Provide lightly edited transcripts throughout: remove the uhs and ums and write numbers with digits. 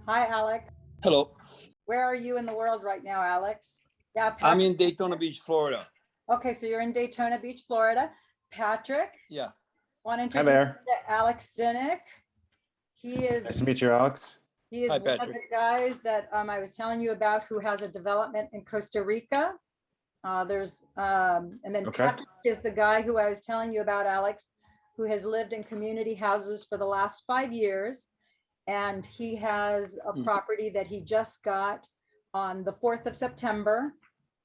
Hi, Alex. Hello. Where are you in the world right now, Alex? Yeah, I'm Patrick. in Daytona Beach, Florida. Okay, so you're in Daytona Beach, Florida. Patrick, Yeah. want to Hi introduce there. you to Alex Sinek. He Nice is to meet you, Alex. Hi, one of the Patrick. guys that I was telling you about who has a development in Costa Rica. And then Okay. Patrick is the guy who I was telling you about, Alex, who has lived in community houses for the last 5 years. And he has a property that he just got on the 4th of September.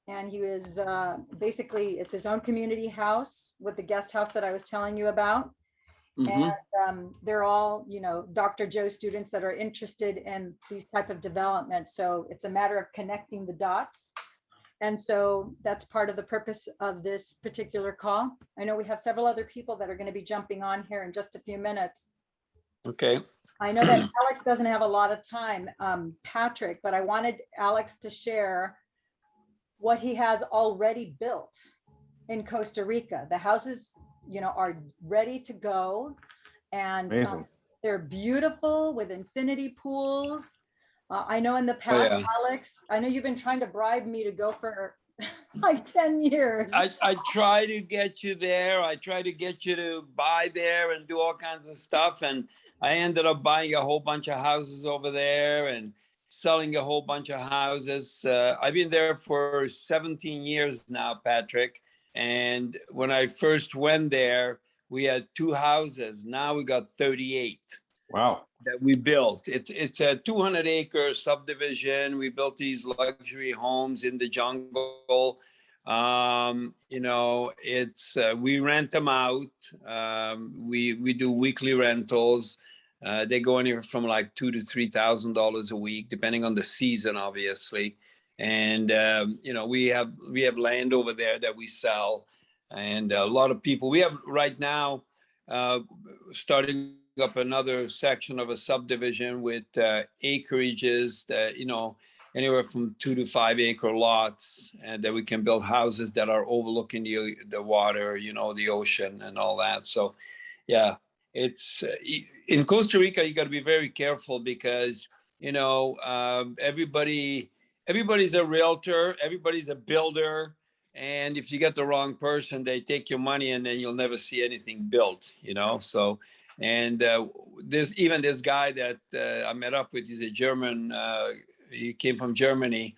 And he was basically, it's his own community house with the guest house that I was telling you about. Mhm. And they're all, Dr.Joe students that are interested in these type of development. So it's a matter of connecting the dots. And so that's part of the purpose of this particular call. I know we have several other people that are going to be jumping on here in just a few minutes. Okay. I know that Alex doesn't have a lot of time, Patrick, but I wanted Alex to share what he has already built in Costa Rica. The houses, are ready to go, and they're beautiful with infinity pools. I know in the past, yeah. Alex, I know you've been trying to bribe me to go for like 10 years. I try to get you there. I try to get you to buy there and do all kinds of stuff. And I ended up buying a whole bunch of houses over there and selling a whole bunch of houses. I've been there for 17 years now, Patrick. And when I first went there, we had 2 houses. Now we got 38. Wow. That we built. It's a 200-acre subdivision. We built these luxury homes in the jungle. It's we rent them out. We do weekly rentals. They go anywhere from like $2,000 to $3,000 a week, depending on the season, obviously. And we have land over there that we sell, and a lot of people. We have right now starting up another section of a subdivision with acreages that, anywhere from 2 to 5 acre lots, and that we can build houses that are overlooking the water, the ocean and all that. So yeah, it's in Costa Rica, you got to be very careful because, everybody's a realtor, everybody's a builder. And if you get the wrong person, they take your money and then you'll never see anything built, so. And there's even this guy that I met up with. He's a German. He came from Germany.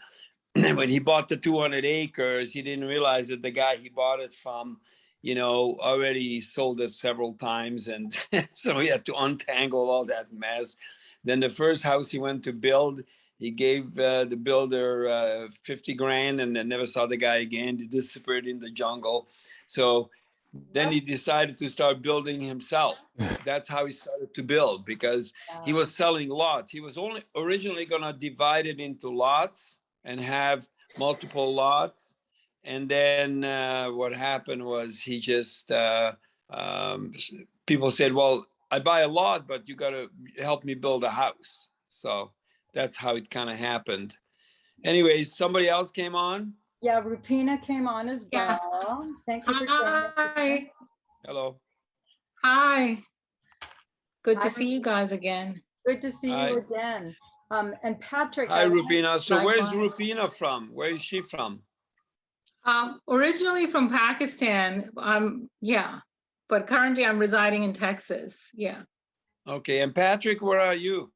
When he bought the 200 acres, he didn't realize that the guy he bought it from, already sold it several times. And so he had to untangle all that mess. Then the first house he went to build, he gave the builder 50 grand and then never saw the guy again. He disappeared in the jungle. So then he decided to start building himself. That's how he started to build, because he was selling lots. He was only originally going to divide it into lots and have multiple lots. And then what happened was he just, people said, well, I buy a lot, but you got to help me build a house. So that's how it kind of happened. Anyways, somebody else came on. Yeah, Rupina came on as well. Yeah. Thank you for joining us. Hi. Hello. Hi. Good to Hi, see you guys again. Good to see Hi. you again. And Patrick. Hi, Rupina. So where's Likewise. Rupina from? Where is she from? Originally from Pakistan. Yeah, but currently I'm residing in Texas. Yeah. Okay. And Patrick, where are you?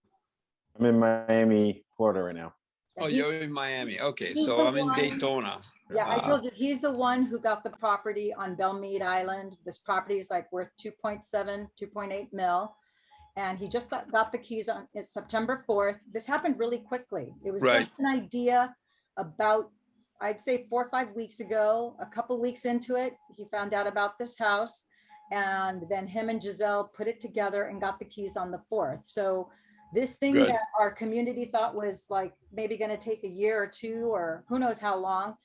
I'm in Miami, Florida right now. Oh, you're in Miami. Okay. he's So the I'm in one- Daytona. Yeah, I told you, he's the one who got the property on Belmead Island. This property is like worth 2.7, 2.8 mil. And he just got the keys on September 4th. This happened really quickly. It was Right. just an idea about, I'd say 4 or 5 weeks ago. A couple weeks into it, he found out about this house. And then him and Giselle put it together and got the keys on the 4th. So this thing Good. that our community thought was like maybe going to take a year or two, or who knows how long,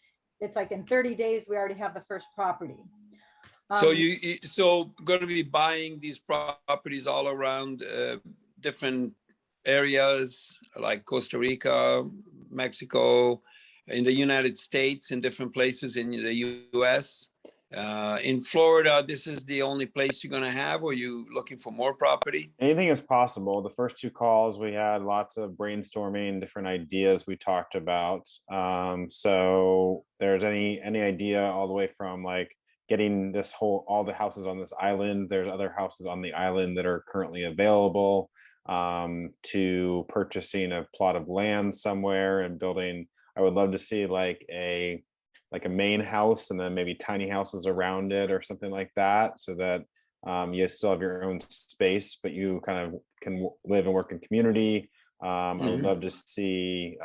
it's like in 30 days, we already have the first property. So so going to be buying these properties all around different areas like Costa Rica, Mexico, in the United States, in different places in the US. In Florida, this is the only place you're going to have, or you looking for more property? Anything is possible. The first two calls, we had lots of brainstorming, different ideas we talked about. So there's any idea all the way from like getting all the houses on this island. There's other houses on the island that are currently available, to purchasing a plot of land somewhere and building. I would love to see like a main house and then maybe tiny houses around it or something like that, so that you still have your own space, but you kind of can live and work in community. I would love to see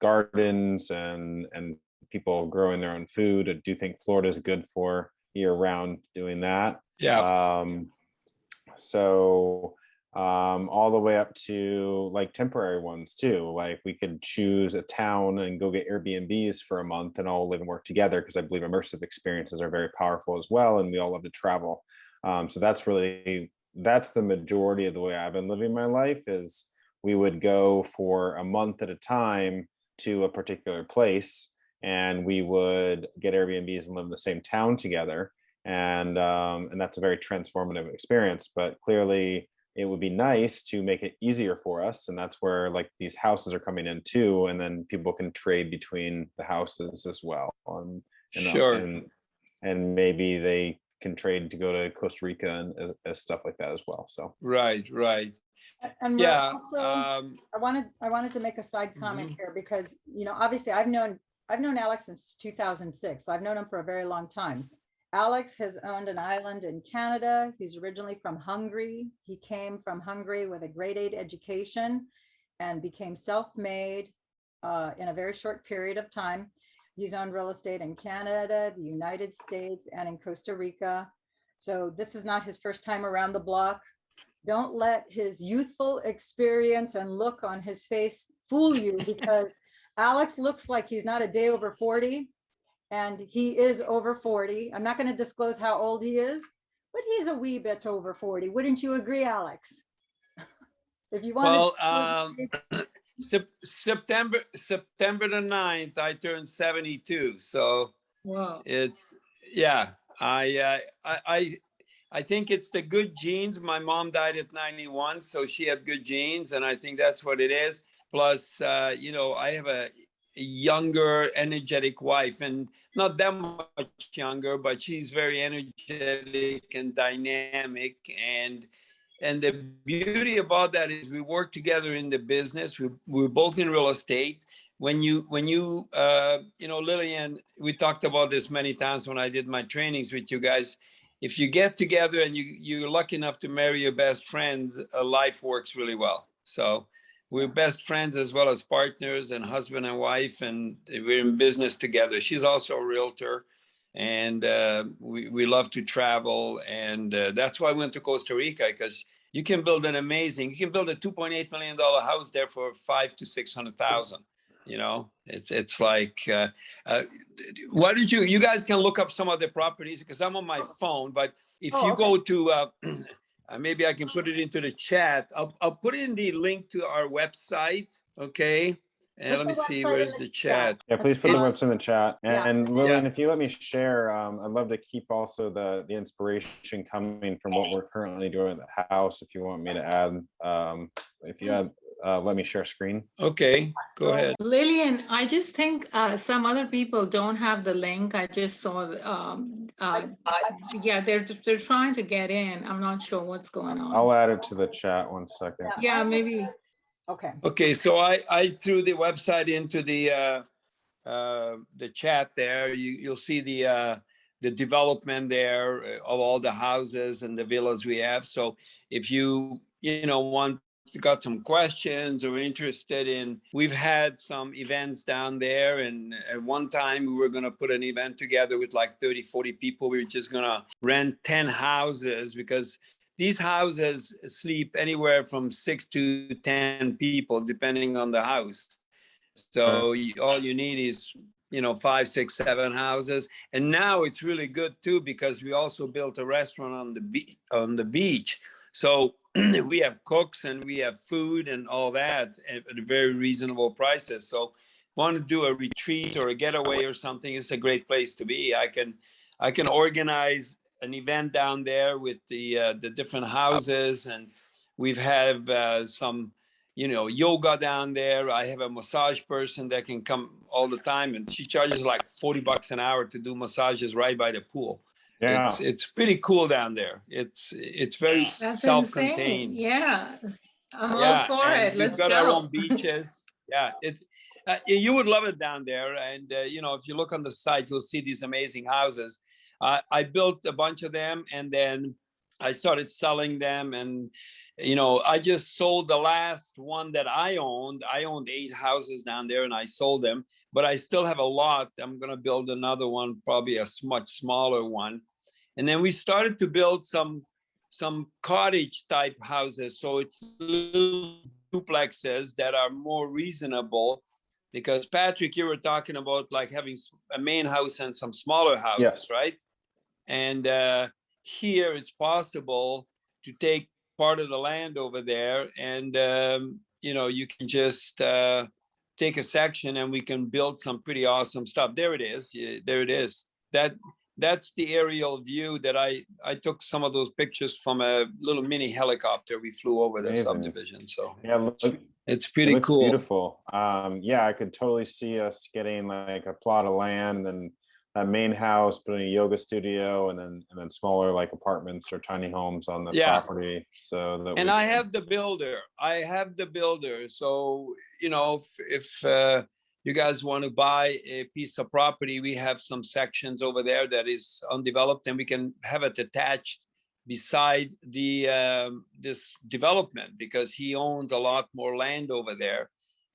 gardens and people growing their own food. I do think Florida is good for year-round doing that. Yeah. So all the way up to like temporary ones too. Like we could choose a town and go get Airbnbs for a month and all live and work together, because I believe immersive experiences are very powerful as well, and we all love to travel. So that's the majority of the way I've been living my life. Is we would go for a month at a time to a particular place, and we would get Airbnbs and live in the same town together. And that's a very transformative experience. But clearly, it would be nice to make it easier for us, and that's where like these houses are coming in too, and then people can trade between the houses as well. Sure. And maybe they can trade to go to Costa Rica and as stuff like that as well. So Right. And Yeah. also, I wanted to make a side comment here, because, obviously I've known Alex since 2006. So I've known him for a very long time. Alex has owned an island in Canada. He's originally from Hungary. He came from Hungary with a grade 8 education and became self-made in a very short period of time. He's owned real estate in Canada, the United States, and in Costa Rica. So this is not his first time around the block. Don't let his youthful experience and look on his face fool you, because Alex looks like he's not a day over 40. And he is over 40. I'm not going to disclose how old he is, but he's a wee bit over 40. Wouldn't you agree, Alex? If you want September the 9th, I turned 72. So Wow. it's, yeah, I think it's the good genes. My mom died at 91, so she had good genes, and I think that's what it is. Plus, I have a younger, energetic wife, and not that much younger, but she's very energetic and dynamic. And the beauty about that is we work together in the business. We're both in real estate. When you Lillian, we talked about this many times when I did my trainings with you guys. If you get together and you're lucky enough to marry your best friends, life works really well. So we're best friends as well as partners and husband and wife, and we're in business together. She's also a realtor, and we love to travel. And that's why I went to Costa Rica, because you can build a $2.8 million house there for $500,000 to $600,000. It's like, why don't you guys can look up some of the properties, because I'm on my phone, but if you go to, maybe I can put it into the chat. I'll put in the link to our website. Okay. And let me see, where's the chat? yeah, please put the website in the chat. And Lillian, Yeah. if you let me share, I'd love to keep also the inspiration coming from what we're currently doing at the house. If you want me to add, let me share screen. Okay, go ahead. Lillian, I just think some other people don't have the link. I just saw, they're trying to get in. I'm not sure what's going on. I'll add it to the chat 1 second. Yeah, maybe. Okay, so I threw the website into the chat there. You'll see the development there of all the houses and the villas we have. So if you got some questions or interested in, we've had some events down there, and at one time we were going to put an event together with like 30-40 people. We were just going to rent 10 houses, because these houses sleep anywhere from 6 to 10 people depending on the house. So all you need is 5, 6, 7 houses. And now it's really good too, because we also built a restaurant on the beach. So we have cooks and we have food and all that at very reasonable prices. So want to do a retreat or a getaway or something, it's a great place to be. I can organize an event down there with the different houses, and we've had some, you know, yoga down there. I have a massage person that can come all the time, and she charges like $40 an hour to do massages right by the pool. Yeah. It's pretty cool down there. It's very That's insane. self-contained. Yeah. I'm all Yeah, for and it. we've Let's got our go. own beaches. Yeah, it's you would love it down there. And you know, if you look on the site, you'll see these amazing houses. I built a bunch of them, and then I started selling them. And you know, I just sold the last one that I owned. I owned 8 houses down there, and I sold them. But I still have a lot. I'm gonna build another one, probably a much smaller one. And then we started to build some cottage type houses. So it's little duplexes that are more reasonable, because Patrick, you were talking about like having a main house and some smaller houses, Yes. right? And here it's possible to take part of the land over there, and you know, you can just take a section and we can build some pretty awesome stuff. There it is. Yeah, there it is. That's the aerial view that I took some of those pictures from a little mini helicopter. We flew over the Amazing. subdivision. So Yeah, it's it pretty looks cool. beautiful. Yeah, I could totally see us getting like a plot of land and a main house, putting a yoga studio, and then smaller like apartments or tiny homes on the property. So that and I have the builder. So, you know, if you guys want to buy a piece of property, we have some sections over there that is undeveloped, and we can have it attached beside the this development, because he owns a lot more land over there.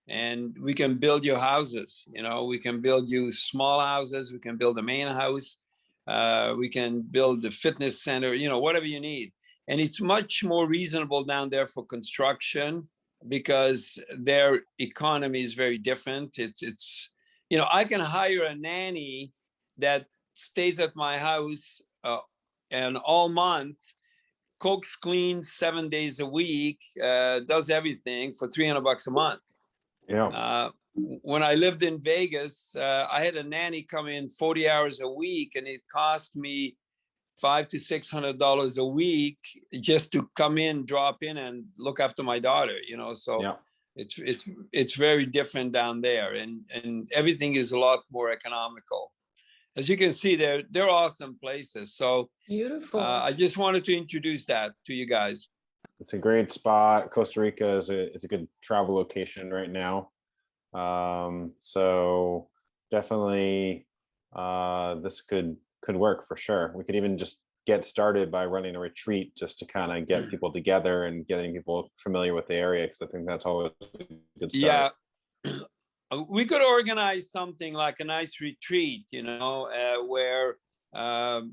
And we can build you houses. You know, we can build you small houses. We can build a main house. We can build a fitness center, you know, whatever you need. And it's much more reasonable down there for construction, because their economy is very different. It's you know, I can hire a nanny that stays at my house and all month, cooks, cleans 7 days a week, does everything for $300 a month. Yeah. When I lived in Vegas, I had a nanny come in 40 hours a week, and it cost me $500 to $600 a week just to come in, drop in, and look after my daughter. You know, so Yeah. it's very different down there, and everything is a lot more economical. As you can see, they're awesome places. So Beautiful. I just wanted to introduce that to you guys. It's a great spot. Costa Rica it's a good travel location right now. So definitely this could work for sure. We could even just get started by running a retreat just to kind of get people together and getting people familiar with the area, because I think that's always a good start. Yeah. We could organize something like a nice retreat, you know, where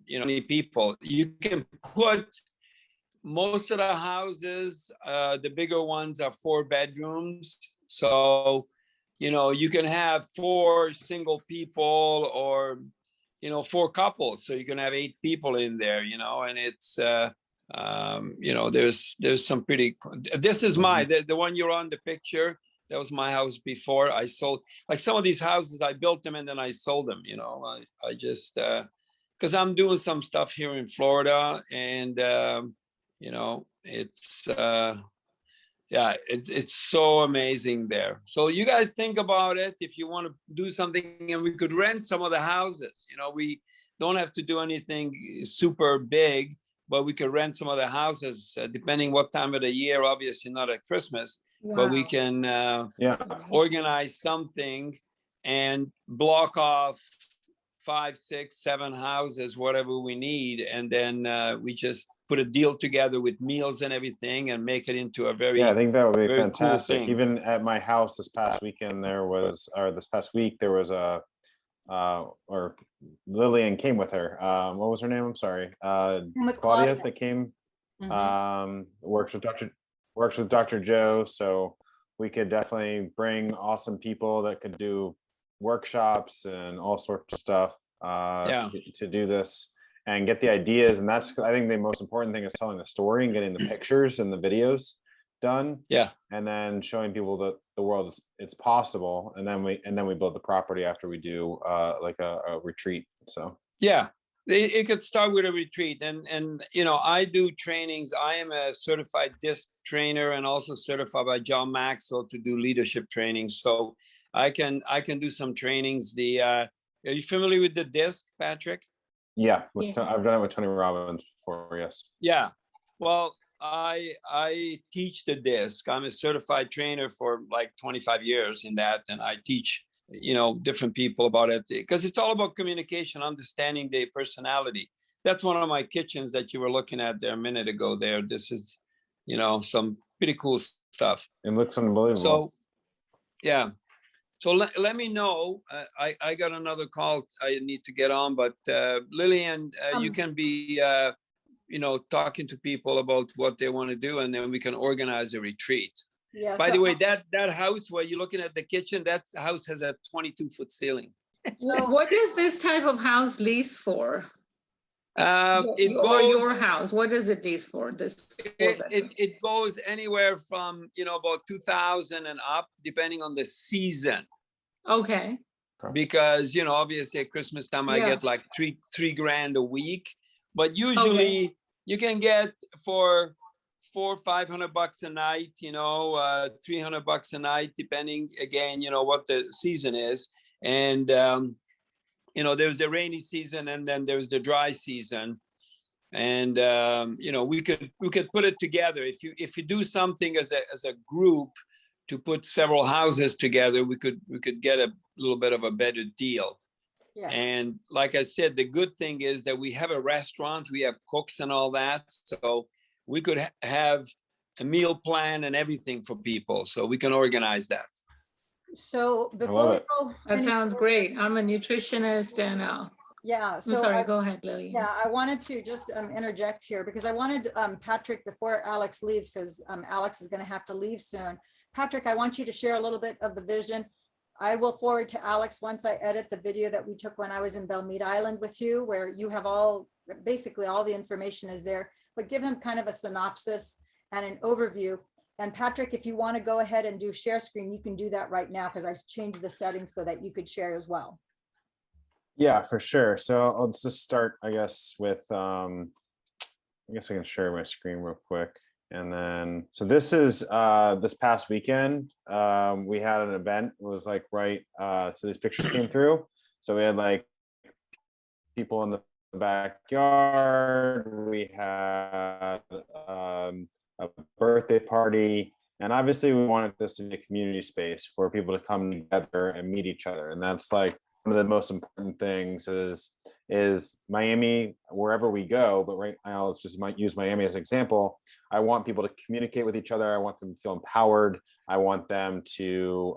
you know, many people. You can put most of the houses, the bigger ones are 4 bedrooms. So, you know, you can have 4 single people, or, you know, 4 couples. So you can have 8 people in there, you know, and it's, you know, there's some pretty, this is the one you're on the picture. That was my house before. I sold, like, some of these houses, I built them and then I sold them, you know, I just, because I'm doing some stuff here in Florida, and, you know, it's yeah, it's so amazing there. So you guys think about it. If you want to do something, and we could rent some of the houses, you know, we don't have to do anything super big, but we could rent some of the houses, depending what time of the year, obviously not at Christmas. Wow. But we can organize something and block off 5, 6, 7 houses, whatever we need, and then we just put a deal together with meals and everything, and make it into a very, I think that would be very fantastic. cool Even at my house this past weekend, this past week, there was a or Lillian came with her. What was her name? I'm sorry. Claudia that came. Works with Dr.Joe. So we could definitely bring awesome people that could do workshops and all sorts of stuff to do this and get the ideas. And that's, I think, the most important thing is telling the story and getting the pictures and the videos done. Yeah. And then showing people that the world it's possible. And then we build the property after we do like a retreat. So yeah. It could start with a retreat, and you know, I do trainings. I am a certified disc trainer and also certified by John Maxwell to do leadership training. So I can do some trainings. Are you familiar with the disc, Patrick? Yeah, Yeah. I've done it with Tony Robbins before. Yes. Yeah. Well, I teach the disc. I'm a certified trainer for like 25 years in that, and I teach, you know, different people about it because it's all about communication, understanding their personality. That's one of my kitchens that you were looking at there a minute ago there. This is, you know, some pretty cool stuff. It looks unbelievable. So, yeah. So let me know. I got another call I need to get on, but Lillian, you can be, you know, talking to people about what they want to do, and then we can organize a retreat. Yeah. By so- the way, that house where you're looking at the kitchen, that house has a 22-foot ceiling. What is this type of house lease for? Or your house? What does it lease for? It goes anywhere from, you know, about 2,000 and up, depending on the season. Okay. Because, you know, obviously at Christmas time, I get like three grand a week, but usually you can get for $400 or $500 a night, you know, $300 a night, depending again, you know, what the season is. And, you know, there's the rainy season and then there's the dry season. And, you know, we could put it together. If you do something as a group to put several houses together, we could get a little bit of a better deal. Yeah. And like I said, the good thing is that we have a restaurant, we have cooks and all that. So we could have a meal plan and everything for people. So we can organize that. So love before we it. go, That sounds great. I'm a nutritionist and yeah. I'm So sorry, go ahead, Lillian. Yeah, I wanted to just interject here because I wanted Patrick, before Alex leaves, because Alex is going to have to leave soon. Patrick, I want you to share a little bit of the vision. I will forward to Alex once I edit the video that we took when I was in Belmead Island with you, where you have basically all the information is there, but give him kind of a synopsis and an overview. And Patrick, if you want to go ahead and do share screen, you can do that right now because I changed the settings so that you could share as well. Yeah, for sure. So I'll just start, I guess, with, I guess I can share my screen real quick. And then, so this is this past weekend, we had an event. It was like, so these pictures came through. So we had like people in the backyard. We had a birthday party. And obviously we wanted this to be a community space for people to come together and meet each other. And that's like one of the most important things is Miami, wherever we go, but right now let's just use Miami as an example. I want people to communicate with each other. I want them to feel empowered. I want them to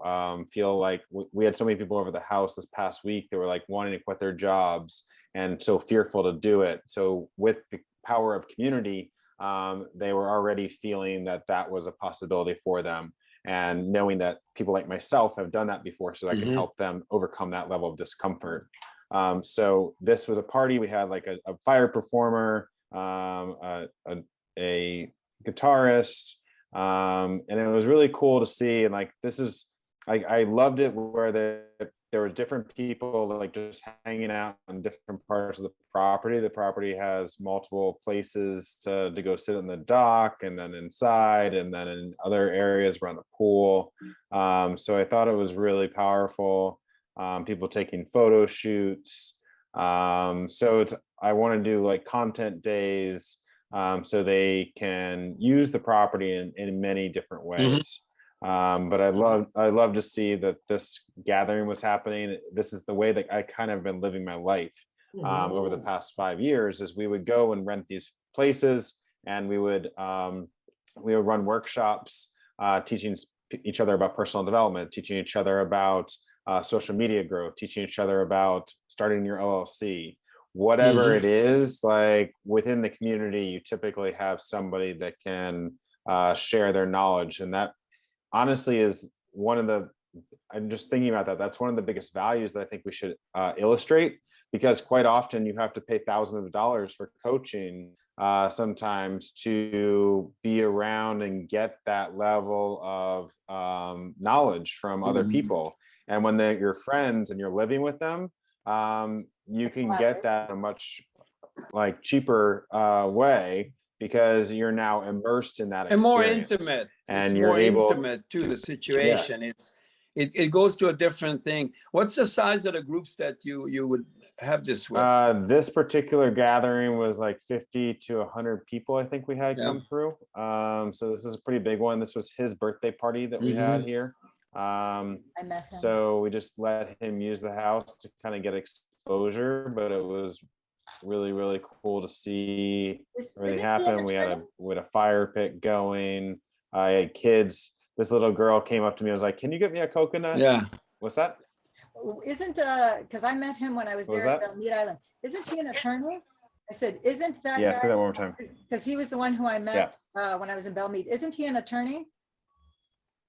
feel like we had so many people over the house this past week that were like wanting to quit their jobs and so fearful to do it. So with the power of community, they were already feeling that that was a possibility for them. And knowing that people like myself have done that before, so that I can help them overcome that level of discomfort. So this was a party. We had like a fire performer, a guitarist, and it was really cool to see. And like, this is, I loved it where there were different people like just hanging out in different parts of the property. The property has multiple places to go sit on the dock, and then inside, and then in other areas around the pool. So I thought it was really powerful. People taking photo shoots. So I want to do like content days so they can use the property in many different ways. But I love to see that this gathering was happening. This is the way that I kind of been living my life over the past 5 years, is we would go and rent these places, and we would run workshops, teaching each other about personal development, teaching each other about social media growth, teaching each other about starting your LLC, whatever it is. Like within the community, you typically have somebody that can share their knowledge, and that honestly is one of the, I'm just thinking about that. That's one of the biggest values that I think we should illustrate, because quite often you have to pay thousands of dollars for coaching sometimes to be around and get that level of knowledge from other people. And when they're your friends and you're living with them, you can get that at a much like cheaper way, because you're now immersed in that And more experience. intimate. And it's you're more able intimate to the situation. Yes. It goes to a different thing. What's the size of the groups that you would have this with? This particular gathering was like 50 to 100 people, I think we had Yeah. come through. So this is a pretty big one. This was his birthday party that we had here. I met him. So we just let him use the house to kind of get exposure, but it was really, really cool to see everything happen. We had a fire pit going. I had kids. This little girl came up to me and was like, "Can you get me a coconut?" Yeah. What's that? Isn't because I met him when I was there at Belmead Island. Isn't he an attorney? I said, isn't that Yeah, guy? say that one more time. Because he was the one who I met when I was in Belmead. Isn't he an attorney?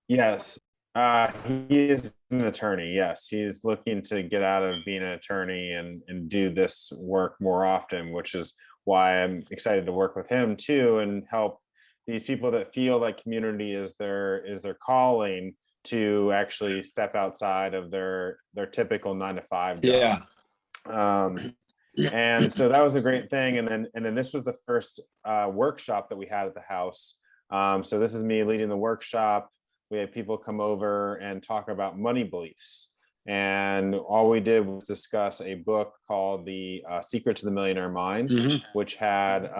Yes. He is an attorney. Yes, he's looking to get out of being an attorney and do this work more often, which is why I'm excited to work with him too and help these people that feel like community is their calling to actually step outside of their typical 9-to-5 job. Yeah. And so that was a great thing. And then this was the first workshop that we had at the house. So this is me leading the workshop. We had people come over and talk about money beliefs. And all we did was discuss a book called The Secret to the Millionaire Mind, which had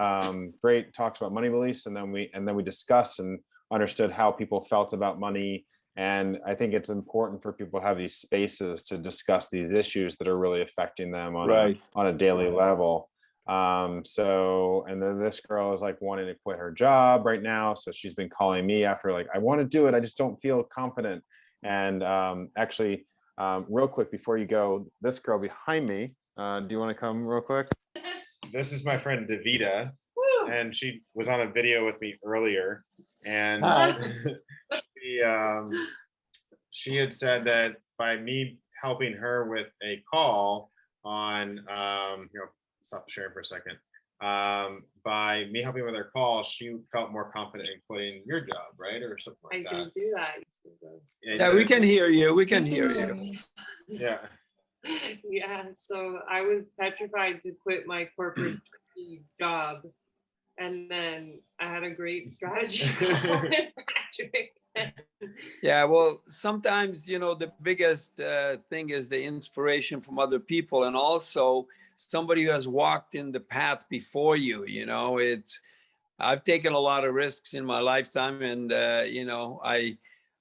great talks about money beliefs. And then we discussed and understood how people felt about money. And I think it's important for people to have these spaces to discuss these issues that are really affecting them on a daily level. So, and then this girl is like wanting to quit her job right now. So she's been calling me after, like, I want to do it, I just don't feel confident. And actually, real quick before you go, this girl behind me, do you want to come real quick? This is my friend Davida. And she was on a video with me earlier. And she had said that by me helping her with a call on, stop sharing for a second. By me helping with her call, she felt more confident in quitting your job, right? Or something like that. I can do that. Yeah, we can hear you. We can hear you. Yeah. Yeah, so I was petrified to quit my corporate job. And then I had a great strategy. Yeah, well, sometimes, the biggest thing is the inspiration from other people, and also somebody who has walked in the path before you. I've taken a lot of risks in my lifetime, and I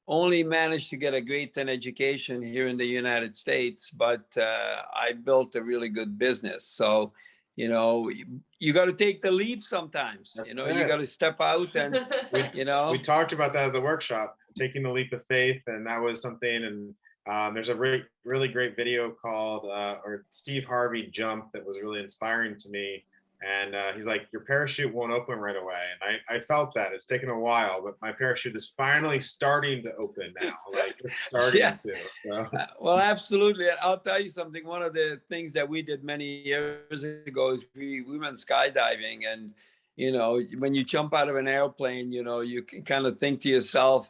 only managed to get a grade 10 education here in the United States, but I built a really good business. So you got to take the leap sometimes. You got to step out and we talked about that at the workshop, taking the leap of faith, and that was something. And there's a really great video called or Steve Harvey Jump that was really inspiring to me. And he's like, your parachute won't open right away. And I felt that it's taken a while, but my parachute is finally starting to open now. Like it's starting to. So. Well, absolutely. I'll tell you something. One of the things that we did many years ago is we went skydiving. And, when you jump out of an airplane, you can kind of think to yourself,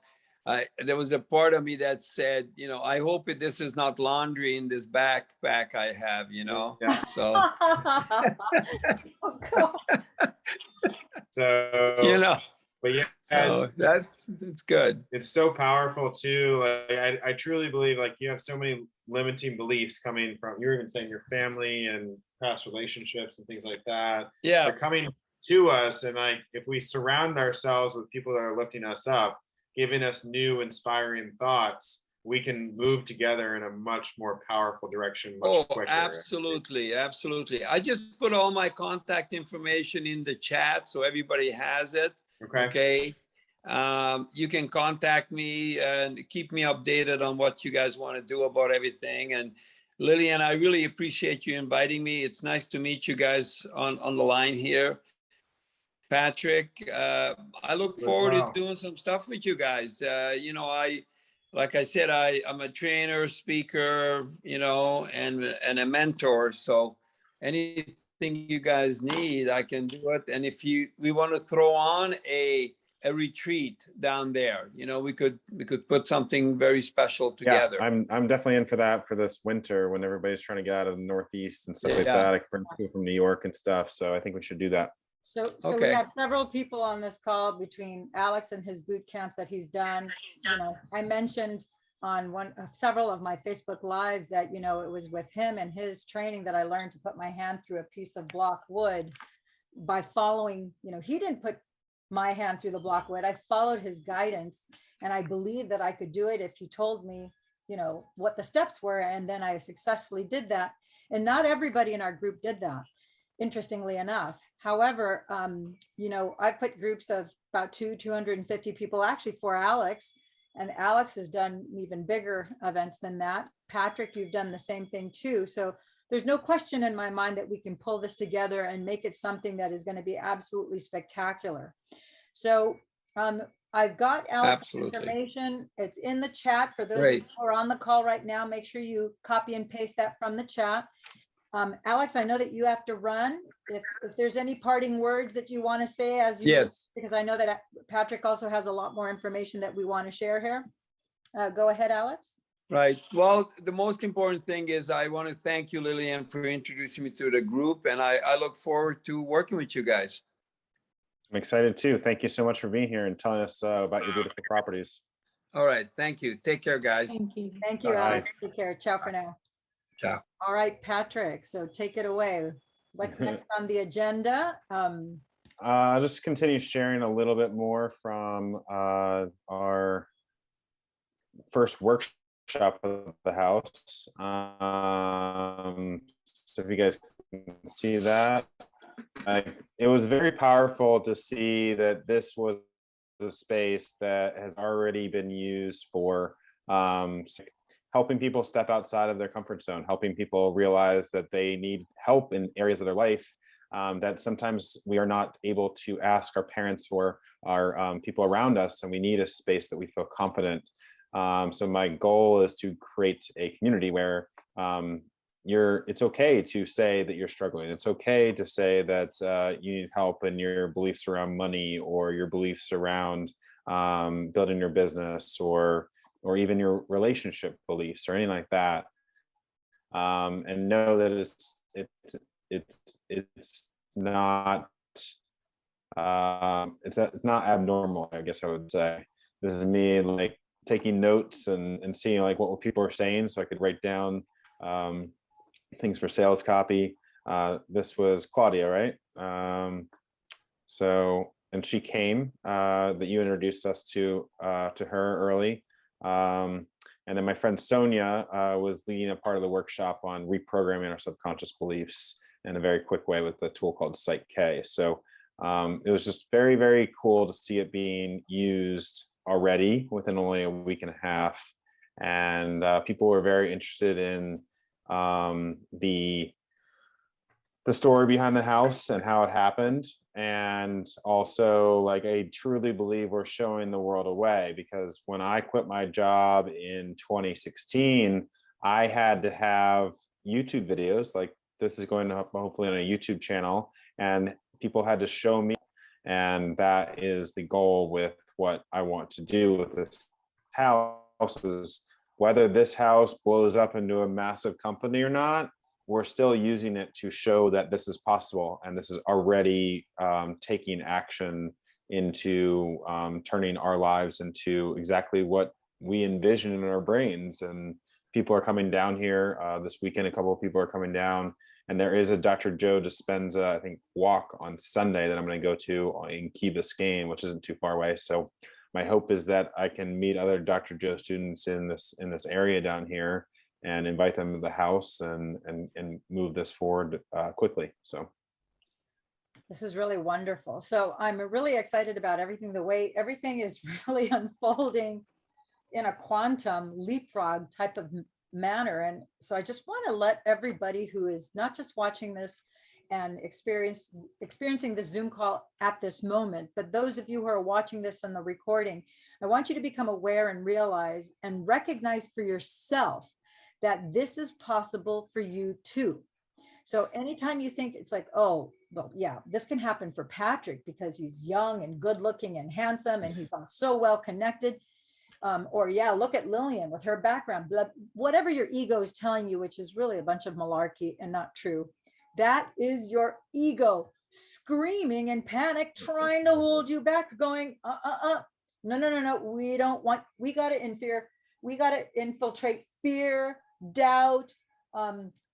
there was a part of me that said, I hope this is not laundry in this backpack I have, Yeah. So, Oh, God. So, but yeah, so it's good. It's so powerful too. Like I truly believe, like, you have so many limiting beliefs coming from, you're even saying your family and past relationships and things like that. Yeah. They're coming to us. And like, if we surround ourselves with people that are lifting us up, giving us new inspiring thoughts, we can move together in a much more powerful direction much quicker. Absolutely. I just put all my contact information in the chat so everybody has it. Okay. You can contact me and keep me updated on what you guys want to do about everything. And Lillian, I really appreciate you inviting me. It's nice to meet you guys on the line here. Patrick, I look forward to doing some stuff with you guys. Like I said, I'm a trainer, speaker, and a mentor. So anything you guys need, I can do it. And if we want to throw on a a retreat down there. You know, we could put something very special together. Yeah, I'm definitely in for that for this winter when everybody's trying to get out of the Northeast and stuff like Yeah. that. I can bring people from New York and stuff. So I think we should do that. So we Okay. have several people on this call between Alex and his boot camps that he's done. You know, I mentioned on several of my Facebook lives that, you know, it was with him and his training that I learned to put my hand through a piece of block wood by following, you know, he didn't put my hand through the block wood. I followed his guidance, and I believed that I could do it if he told me, you know, what the steps were. And then I successfully did that. And not everybody in our group did that, interestingly enough. However, you know, I put groups of about 250 people actually for Alex, and Alex has done even bigger events than that. Patrick, you've done the same thing too. So there's no question in my mind that we can pull this together and make it something that is going to be absolutely spectacular. So I've got Alex's information. It's in the chat for those Great. who are on the call right now. Make sure you copy and paste that from the chat. Alex, I know that you have to run. If there's any parting words that you want to say as you, Yes. because I know that Patrick also has a lot more information that we want to share here. Go ahead, Alex. Right. Well, the most important thing is I want to thank you, Lillian, for introducing me to the group, and I look forward to working with you guys. I'm excited too. Thank you so much for being here and telling us about your beautiful properties. All right. Thank you. Take care, guys. Thank you. Thank you, Bye. Alex. Take care. Ciao for now. Ciao. All right, Patrick. So take it away. What's next on the agenda? I'll just continue sharing a little bit more from our first workshop of the house. So if you guys can see that, it was very powerful to see that this was a space that has already been used for helping people step outside of their comfort zone, helping people realize that they need help in areas of their life that sometimes we are not able to ask our parents or our people around us, and we need a space that we feel confident. So my goal is to create a community where it's okay to say that you're struggling. It's okay to say that you need help in your beliefs around money, or your beliefs around building your business, or even your relationship beliefs or anything like that. And know that it's not abnormal, I guess I would say. This is me like taking notes and seeing like what people are saying, so I could write down things for sales copy. This was Claudia, right? And she came, that you introduced us to her early. And then my friend Sonia was leading a part of the workshop on reprogramming our subconscious beliefs in a very quick way with a tool called Psych K. So it was just very, very cool to see it being used already within only a week and a half. And people were very interested in the story behind the house and how it happened. And also, like, I truly believe we're showing the world a way, because when I quit my job in 2016, I had to have YouTube videos like this is going to hopefully on a YouTube channel, and people had to show me. And that is the goal with what I want to do with this house, is whether this house blows up into a massive company or not, we're still using it to show that this is possible, and this is already taking action into turning our lives into exactly what we envision in our brains. And people are coming down here this weekend. A couple of people are coming down, and there is a Dr.Joe Dispenza, I think, walk on Sunday that I'm going to go to in Key Biscayne, which isn't too far away. So my hope is that I can meet other Dr. Joe students in this area down here and invite them to the house and move this forward quickly. So this is really wonderful. So I'm really excited about everything, the way everything is really unfolding in a quantum leapfrog type of manner. And so I just want to let everybody who is not just watching this and experiencing the Zoom call at this moment, but those of you who are watching this on the recording, I want you to become aware and realize and recognize for yourself that this is possible for you too. So anytime you think it's like, oh, well, yeah, this can happen for Patrick because he's young and good looking and handsome and he's so well connected. Or yeah, look at Lillian with her background, whatever your ego is telling you, which is really a bunch of malarkey and not true. That is your ego screaming in panic, trying to hold you back, going, no, we don't want, we got to infiltrate fear, doubt,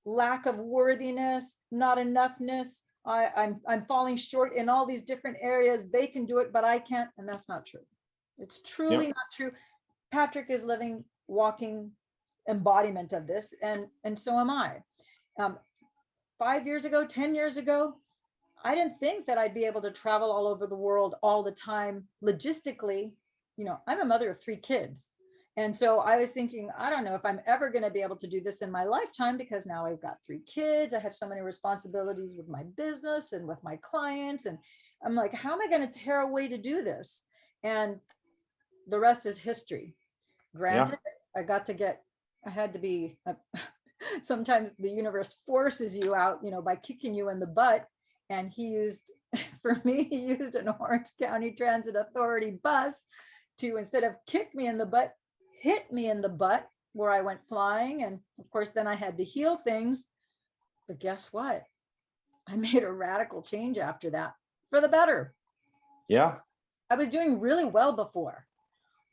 lack of worthiness, not enoughness. I'm falling short in all these different areas. They can do it, but I can't. And that's not true. It's truly not true. Patrick is living, walking embodiment of this, and so am I. 5 years ago, 10 years ago, I didn't think that I'd be able to travel all over the world all the time logistically. You know, I'm a mother of 3 kids. And so I was thinking, I don't know if I'm ever going to be able to do this in my lifetime, because now I've got 3 kids. I have so many responsibilities with my business and with my clients. And I'm like, how am I going to tear away to do this? And the rest is history. Granted, I had to be, sometimes the universe forces you out, you know, by kicking you in the butt. And he used an Orange County Transit Authority bus to, instead of kick me in the butt, hit me in the butt where I went flying. And of course, then I had to heal things. But guess what? I made a radical change after that for the better. Yeah. I was doing really well before,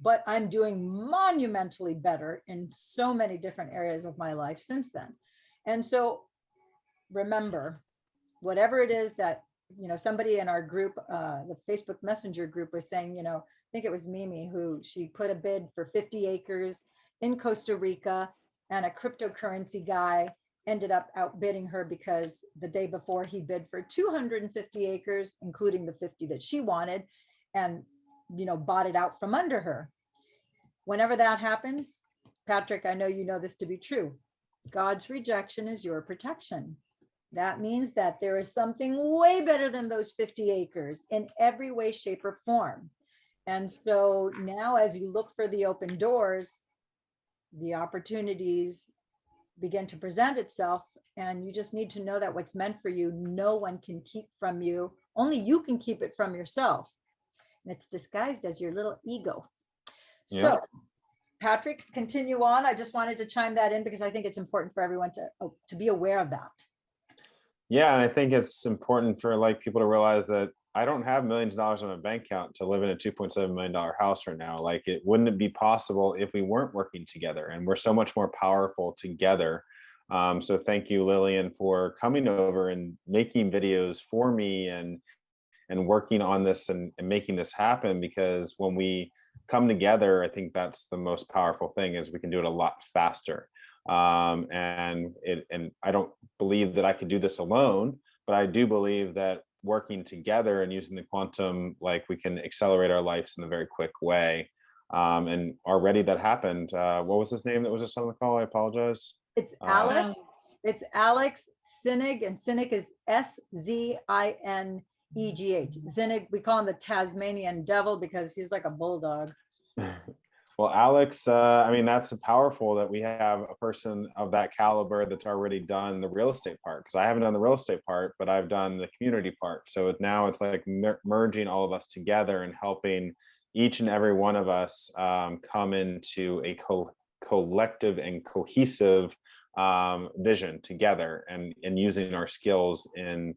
but I'm doing monumentally better in so many different areas of my life since then. And so remember, whatever it is that, you know, somebody in our group, the Facebook Messenger group, was saying, you know, I think it was Mimi, who she put a bid for 50 acres in Costa Rica, and a cryptocurrency guy ended up outbidding her because the day before he bid for 250 acres, including the 50 that she wanted, and, you know, bought it out from under her. Whenever that happens, Patrick, I know you know this to be true. God's rejection is your protection. That means that there is something way better than those 50 acres in every way, shape, or form. And so now, as you look for the open doors, the opportunities begin to present itself, and you just need to know that what's meant for you, no one can keep from you. Only you can keep it from yourself. And it's disguised as your little ego. Yeah. So Patrick, continue on. I just wanted to chime that in because I think it's important for everyone to be aware of that. Yeah, and I think it's important for like people to realize that I don't have millions of dollars in my bank account to live in a $2.7 million house right now. Like, it wouldn't be possible if we weren't working together, and we're so much more powerful together. So thank you, Lillian, for coming over and making videos for me and working on this and making this happen, because when we come together, I think that's the most powerful thing, is we can do it a lot faster. And I don't believe that I could do this alone, but I do believe that working together and using the quantum, like, we can accelerate our lives in a very quick way. And already that happened. What was his name that was just on the call? I apologize. It's Alex. It's Alex Sinig, and Sinig is SZINEGH. Sinig, we call him the Tasmanian devil because he's like a bulldog. Well, Alex, I mean, that's powerful that we have a person of that caliber that's already done the real estate part, because I haven't done the real estate part, but I've done the community part. So now it's like merging all of us together and helping each and every one of us come into a collective and cohesive vision together, and using our skills and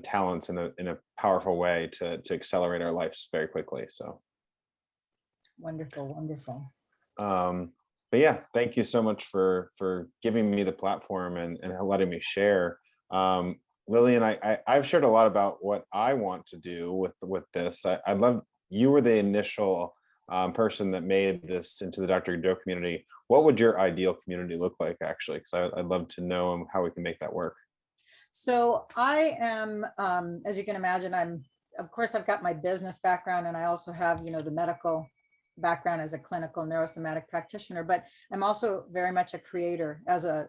talents in a powerful way to accelerate our lives very quickly. So. Wonderful, wonderful. But yeah, thank you so much for giving me the platform and letting me share. Lillian, I've shared a lot about what I want to do with this. I'd love, you were the initial person that made this into the Dr.Joe community. What would your ideal community look like, actually? Because I'd love to know how we can make that work. So I am, as you can imagine, of course, I've got my business background, and I also have, you know, the medical background as a clinical neurosomatic practitioner, but I'm also very much a creator. As a,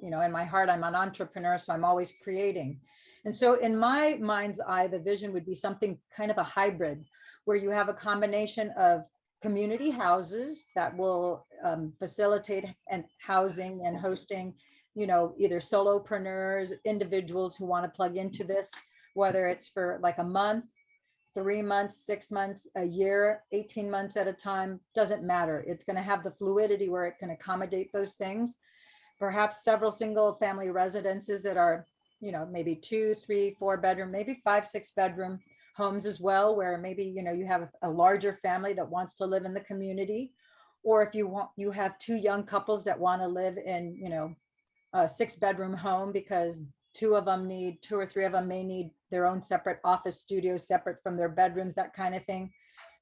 you know, in my heart, I'm an entrepreneur, so I'm always creating. And so in my mind's eye, the vision would be something kind of a hybrid, where you have a combination of community houses that will facilitate and housing and hosting either solopreneurs, individuals who want to plug into this, whether it's for like a month, 3 months, 6 months, a year, 18 months at a time, doesn't matter. It's going to have the fluidity where it can accommodate those things. Perhaps several single family residences that are, maybe 2, 3, 4 bedroom, maybe 5, 6 bedroom homes as well, where maybe, you have a larger family that wants to live in the community. Or if you have 2 young couples that want to live in, a 6 bedroom home because 2 or 3 of them may need their own separate office studios, separate from their bedrooms, that kind of thing.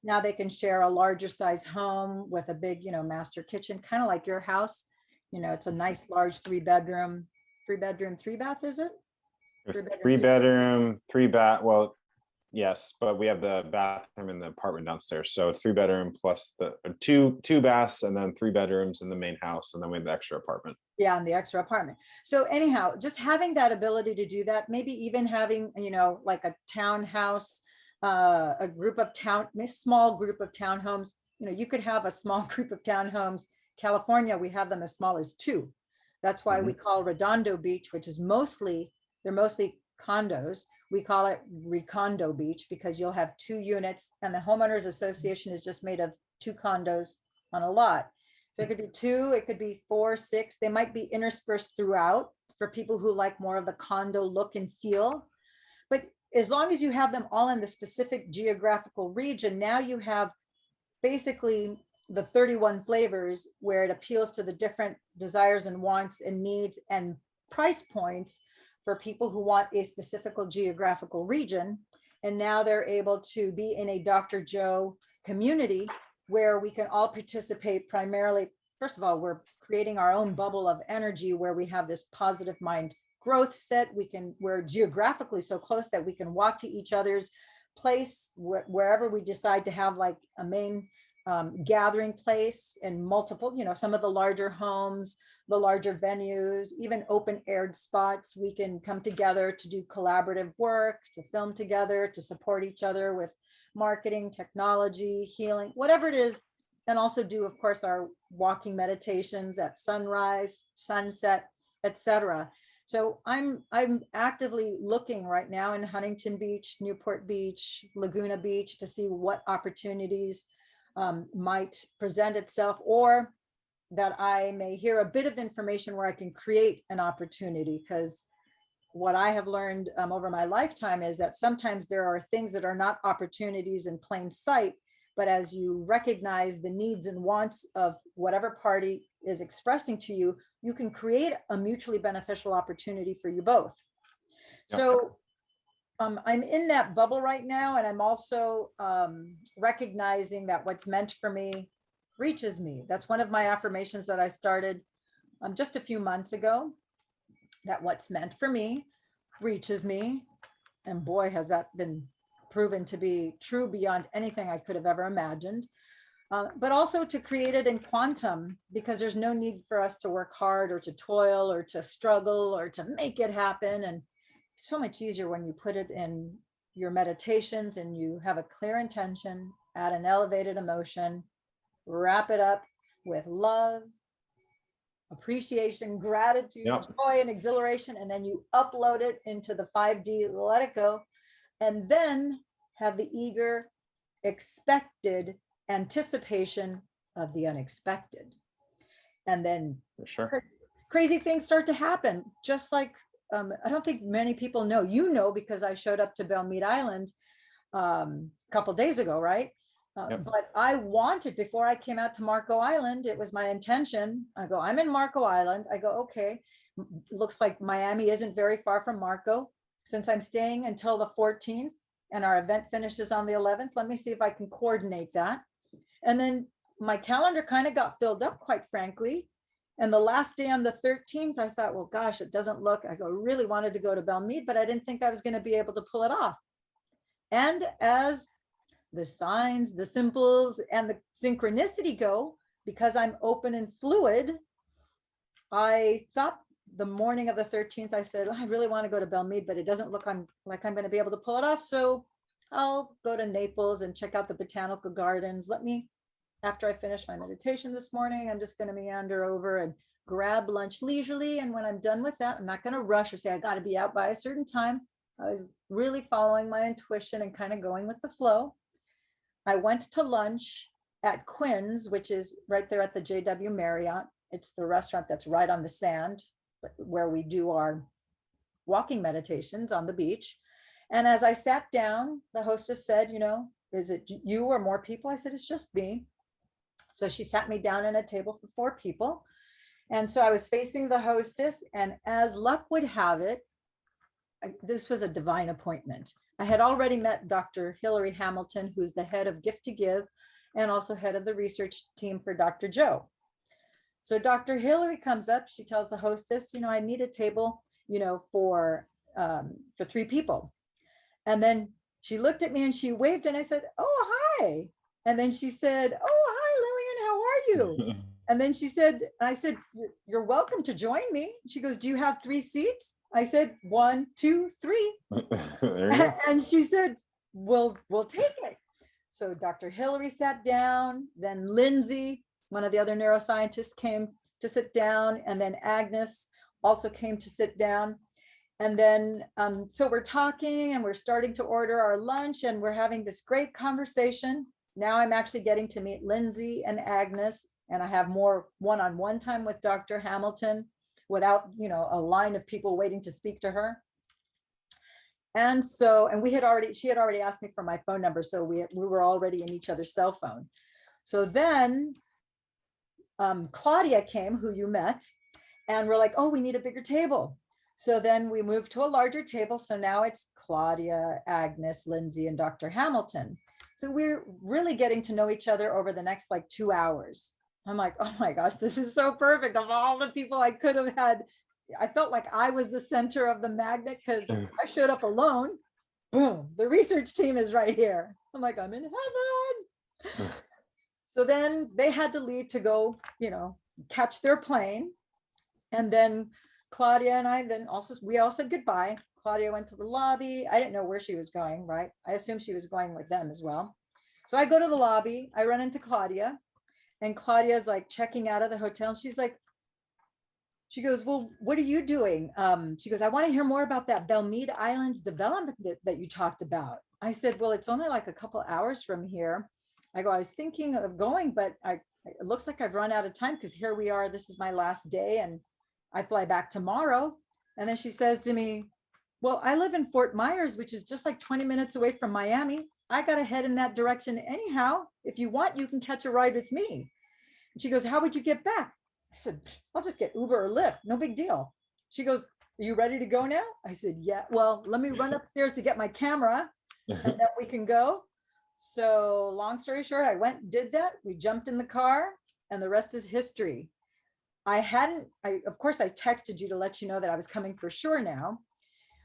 Now they can share a larger size home with a big, master kitchen, kind of like your house. It's a nice large 3 bedroom, 3 bath, is it? 3 bedroom, 3 bath. Well, yes, but we have the bathroom in the apartment downstairs. So it's 3 bedroom plus the 2 baths, and then 3 bedrooms in the main house. And then we have the extra apartment. Yeah, and the extra apartment. So anyhow, just having that ability to do that, maybe even having, like a townhouse, a small group of townhomes. You could have a small group of townhomes. California, we have them as small as 2. That's why we call Redondo Beach, which is they're mostly condos. We call it Recondo Beach because you'll have 2 units, and the homeowners association is just made of 2 condos on a lot. So it could be 2, it could be 4, 6. They might be interspersed throughout for people who like more of the condo look and feel. But as long as you have them all in the specific geographical region, now you have basically the 31 flavors where it appeals to the different desires and wants and needs and price points for people who want a specific geographical region. And now they're able to be in a Dr. Joe community where we can all participate primarily. First of all, we're creating our own bubble of energy where we have this positive mind growth set. We're geographically so close that we can walk to each other's place wherever we decide to have like a main gathering place, and multiple, some of the larger homes, the larger venues, even open aired spots. We can come together to do collaborative work, to film together, to support each other with marketing, technology, healing, whatever it is. And also do, of course, our walking meditations at sunrise, sunset, etc. So I'm actively looking right now in Huntington Beach, Newport Beach, Laguna Beach to see what opportunities might present itself, or that I may hear a bit of information where I can create an opportunity. Because what I have learned over my lifetime is that sometimes there are things that are not opportunities in plain sight, but as you recognize the needs and wants of whatever party is expressing to you, you can create a mutually beneficial opportunity for you both. Yep. So I'm in that bubble right now, and I'm also recognizing that what's meant for me reaches me. That's one of my affirmations that I started just a few months ago, that what's meant for me reaches me. And boy, has that been proven to be true beyond anything I could have ever imagined. But also to create it in quantum, because there's no need for us to work hard or to toil or to struggle or to make it happen. And so much easier when you put it in your meditations and you have a clear intention, add an elevated emotion, wrap it up with love, appreciation, gratitude, joy, and exhilaration, and then you upload it into the 5D, let it go, and then have the eager, expected anticipation of the unexpected. And then crazy things start to happen, just like I don't think many people know, because I showed up to Belmead Island a couple days ago, right? But I wanted, before I came out to Marco Island, it was my intention. I'm in Marco Island. Okay, looks like Miami isn't very far from Marco. Since I'm staying until the 14th and our event finishes on the 11th, let me see if I can coordinate that. And then my calendar kind of got filled up, quite frankly. And the last day on the 13th, I thought, well, gosh, it doesn't look, really wanted to go to Belmead, but I didn't think I was going to be able to pull it off. And as the signs, the symbols, and the synchronicity go, because I'm open and fluid, I thought the morning of the 13th, I said, I really want to go to Belmead, but it doesn't look like I'm going to be able to pull it off. So I'll go to Naples and check out the botanical gardens. After I finish my meditation this morning, I'm just going to meander over and grab lunch leisurely. And when I'm done with that, I'm not going to rush or say, I got to be out by a certain time. I was really following my intuition and kind of going with the flow. I went to lunch at Quinn's, which is right there at the JW Marriott. It's the restaurant that's right on the sand where we do our walking meditations on the beach. And as I sat down, the hostess said, you know, is it you or more people? I said, it's just me. So she sat me down at a table for 4 people. And so I was facing the hostess, and as luck would have it, this was a divine appointment. I had already met Dr. Hillary Hamilton, who's the head of Gift to Give and also head of the research team for Dr. Joe. So Dr. Hillary comes up, she tells the hostess, you know, I need a table, you know, for 3 people. And then she looked at me and she waved, and I said, oh, hi. And then she said, oh, hi, Lillian, how are you? And then she said, I said, you're welcome to join me. She goes, do you have 3 seats? I said, 1, 2, 3. And she said, we'll take it. So Dr. Hillary sat down, then Lindsay, one of the other neuroscientists, came to sit down, and then Agnes also came to sit down. And then, so we're talking and we're starting to order our lunch, and we're having this great conversation. Now I'm actually getting to meet Lindsay and Agnes, and I have more one-on-one time with Dr. Hamilton without, you know, a line of people waiting to speak to her. And so, and she had already asked me for my phone number. So we were already in each other's cell phone. So then Claudia came, who you met, and we're like, oh, we need a bigger table. So then we moved to a larger table. So now it's Claudia, Agnes, Lindsay, and Dr. Hamilton. So we're really getting to know each other over the next like 2 hours. I'm like, oh my gosh, this is so perfect. Of all the people I could have had, I felt like I was the center of the magnet, because I showed up alone. Boom, the research team is right here. I'm like, I'm in heaven. So then they had to leave to go, you know, catch their plane. And then Claudia and I we all said goodbye. Claudia went to the lobby. I didn't know where she was going, right? I assumed she was going with them as well. So I go to the lobby, I run into Claudia, and Claudia's like checking out of the hotel. And she goes, well, what are you doing? She goes, I want to hear more about that Belmead Islands development that you talked about. I said, well, it's only like a couple hours from here. I go, I was thinking of going, but it looks like I've run out of time, because here we are. This is my last day and I fly back tomorrow. And then she says to me, well, I live in Fort Myers, which is just like 20 minutes away from Miami. I got to head in that direction anyhow. If you want, you can catch a ride with me. And she goes, how would you get back? I said, I'll just get Uber or Lyft. No big deal. She goes, are you ready to go now? I said, yeah, well, let me run upstairs to get my camera and then we can go. So long story short, I went, did that. We jumped in the car, and the rest is history. Of course, I texted you to let you know that I was coming for sure now.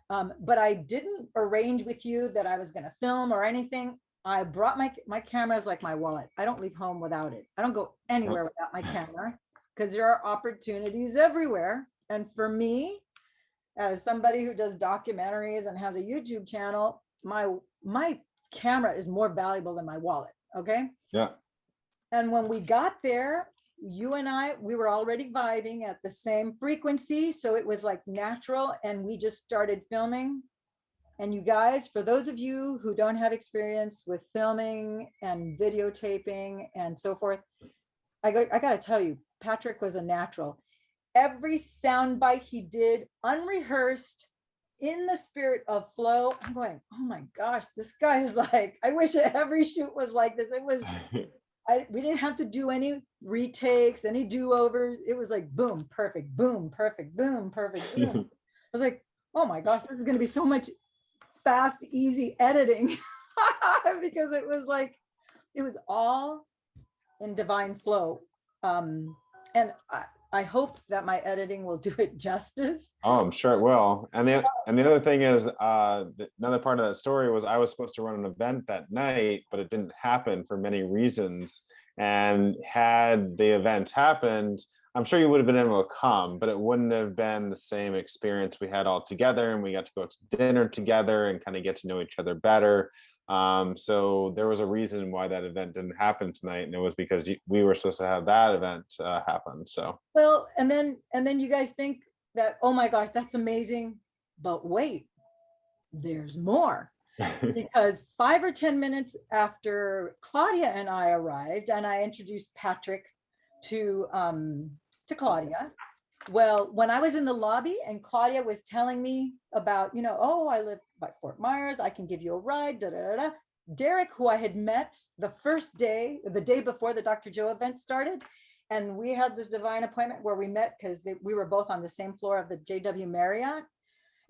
But I didn't arrange with you that I was going to film or anything. I brought my camera as like my wallet. I don't leave home without it. I don't go anywhere without my camera, because there are opportunities everywhere. And for me, as somebody who does documentaries and has a YouTube channel, my camera is more valuable than my wallet. Okay. Yeah. And when we got there, you and we were already vibing at the same frequency. So it was like natural, and we just started filming. And you guys, for those of you who don't have experience with filming and videotaping and so forth, I got to tell you, Patrick was a natural. Every soundbite he did, unrehearsed, in the spirit of flow. I'm going, oh my gosh, this guy is like, I wish every shoot was like this. It was, we didn't have to do any retakes, any do-overs. It was like, boom, perfect, boom, perfect, boom, perfect, boom. I was like, oh my gosh, this is going to be so much fast, easy editing because it was like, it was all in divine flow. And I hope that my editing will do it justice. Oh, I'm sure it will. And the other thing is, another part of that story was I was supposed to run an event that night, but it didn't happen for many reasons. And had the event happened, I'm sure you would have been able to come, but it wouldn't have been the same experience we had all together. And we got to go to dinner together and kind of get to know each other better. So there was a reason why that event didn't happen tonight, and it was because we were supposed to have that event happen. So Well, and then you guys think that, oh my gosh, that's amazing, but wait, there's more. Because 5 or 10 minutes after Claudia and I arrived, and I introduced Patrick to Claudia. Well, when I was in the lobby and Claudia was telling me about, oh, I live by Fort Myers, I can give you a ride, da, da, da, da. Derek, who I had met the first day, the day before the Dr. Joe event started, and we had this divine appointment where we met because we were both on the same floor of the JW Marriott.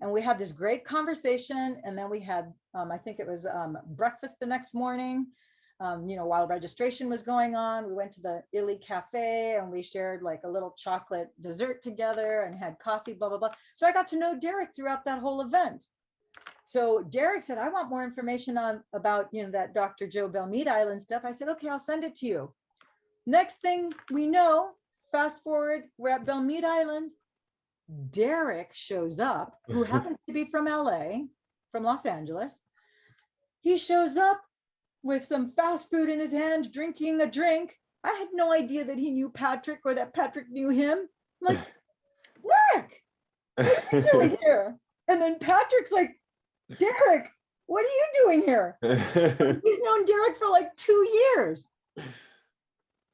And we had this great conversation. And then we had, I think it was breakfast the next morning, while registration was going on. We went to the Illy Cafe and we shared like a little chocolate dessert together and had coffee, blah, blah, blah. So I got to know Derek throughout that whole event. So Derek said, I want more information about that Dr. Joe Belmead Island stuff. I said, okay, I'll send it to you. Next thing we know, fast forward, we're at Belmead Island. Derek shows up, who happens to be from LA, from Los Angeles. He shows up with some fast food in his hand, drinking a drink. I had no idea that he knew Patrick or that Patrick knew him. I'm like, Derek, what are you doing here? And then Patrick's like, Derek, what are you doing here? He's known Derek for like 2 years.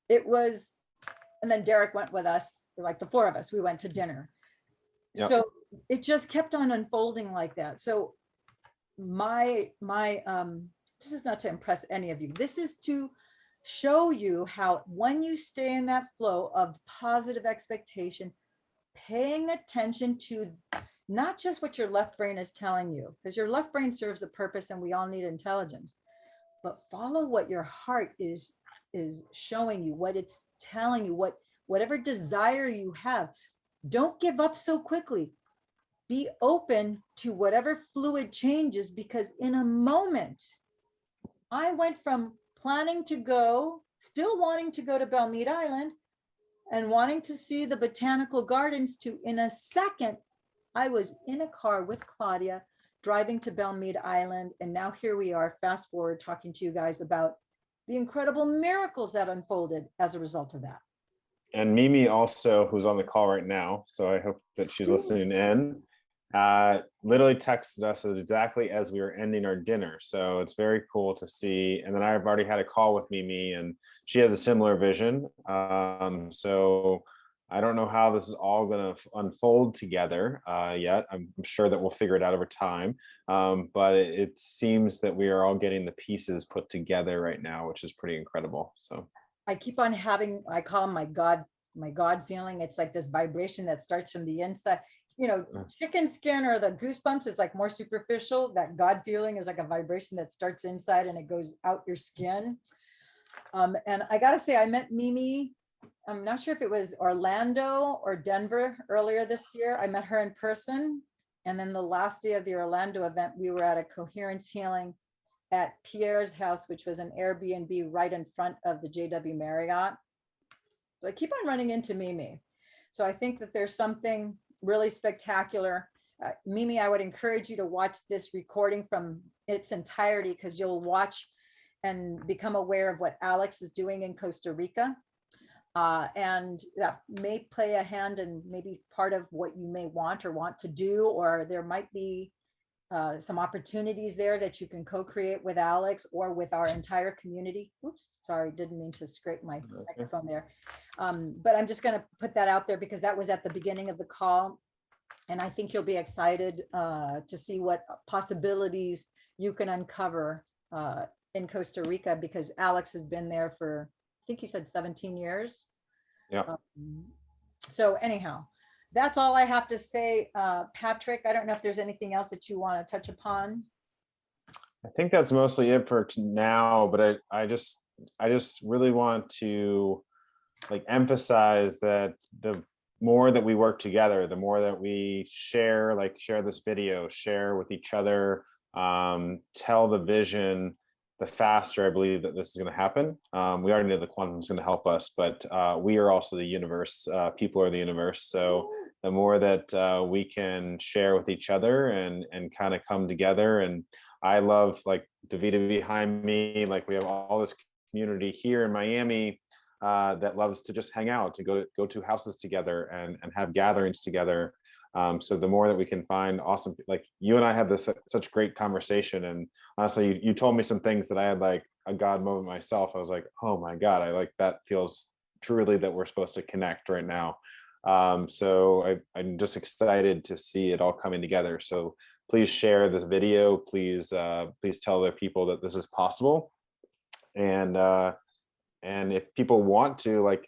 And then Derek went with us, like the 4 of us, we went to dinner. Yep. So it just kept on unfolding like that. So my this is not to impress any of you. This is to show you how when you stay in that flow of positive expectation, paying attention to not just what your left brain is telling you, because your left brain serves a purpose and we all need intelligence, but follow what your heart is showing you, what it's telling you, whatever desire you have. Don't give up so quickly. Be open to whatever fluid changes, because in a moment, I went from planning to go, still wanting to go to Belmead Island and wanting to see the botanical gardens, to in a second, I was in a car with Claudia driving to Belmead Island. And now here we are, fast forward, talking to you guys about the incredible miracles that unfolded as a result of that. And Mimi also, who's on the call right now, so I hope that she's listening in, literally texted us exactly as we were ending our dinner. So it's very cool to see. And then I've already had a call with Mimi and she has a similar vision. So I don't know how this is all going to unfold together yet. I'm sure that we'll figure it out over time. But it seems that we are all getting the pieces put together right now, which is pretty incredible. So I keep on having, I call them my God feeling. It's like this vibration that starts from the inside. Chicken skin or the goosebumps is like more superficial. That God feeling is like a vibration that starts inside and it goes out your skin. And I gotta say, I met Mimi, I'm not sure if it was Orlando or Denver earlier this year. I met her in person. And then the last day of the Orlando event, we were at a coherence healing at Pierre's house, which was an Airbnb right in front of the JW Marriott. So I keep on running into Mimi. So I think that there's something really spectacular. Mimi, I would encourage you to watch this recording from its entirety, because you'll watch and become aware of what Alex is doing in Costa Rica. And that may play a hand in maybe part of what you may want to do, or there might be some opportunities there that you can co-create with Alex or with our entire community. Oops, sorry, didn't mean to scrape my microphone there. But I'm just going to put that out there because that was at the beginning of the call. And I think you'll be excited to see what possibilities you can uncover in Costa Rica, because Alex has been there for, I think he said 17 years. Yeah. So anyhow, that's all I have to say. Patrick, I don't know if there's anything else that you want to touch upon. I think that's mostly it for now, but I just really want to emphasize that the more that we work together, the more that we share this video, share with each other, tell the vision, the faster I believe that this is going to happen. We already know the quantum is going to help us, but we are also the universe. People are the universe. So the more that we can share with each other and kind of come together. And I love Davita behind me, like we have all this community here in Miami that loves to just hang out, to go to houses together and have gatherings together. So the more that we can find awesome, like you and I had this such great conversation, and honestly, you told me some things that I had like a God moment myself. I was like, oh my God, I like that feels truly that we're supposed to connect right now. So I'm just excited to see it all coming together. So please share this video. Please tell other people that this is possible. And if people want to like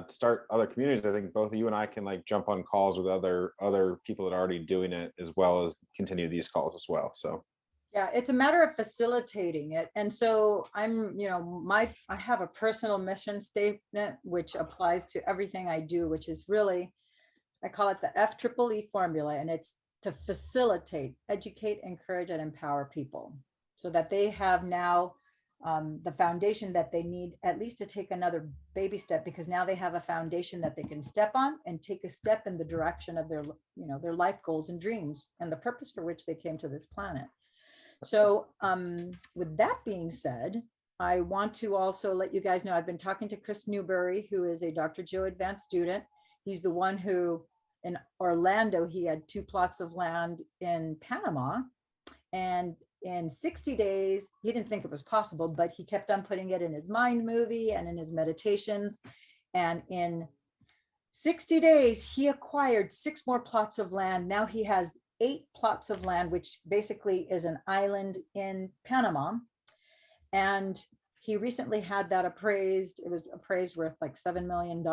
start other communities, I think both you and I can like jump on calls with other people that are already doing it, as well as continue these calls as well. So yeah, it's a matter of facilitating it. And so I'm, I have a personal mission statement, which applies to everything I do, which is really, I call it the FEEE formula, and it's to facilitate, educate, encourage, and empower people so that they have now the foundation that they need, at least to take another baby step, because now they have a foundation that they can step on and take a step in the direction of their, their life goals and dreams and the purpose for which they came to this planet. So with that being said, I want to also let you guys know, I've been talking to Chris Newberry, who is a Dr. Joe advanced student. He's the one who in Orlando, he had 2 plots of land in Panama. And in 60 days, he didn't think it was possible, but he kept on putting it in his mind movie and in his meditations. And in 60 days, he acquired 6 more plots of land. Now he has 8 plots of land, which basically is an island in Panama. And he recently had that appraised. It was appraised worth like $7 million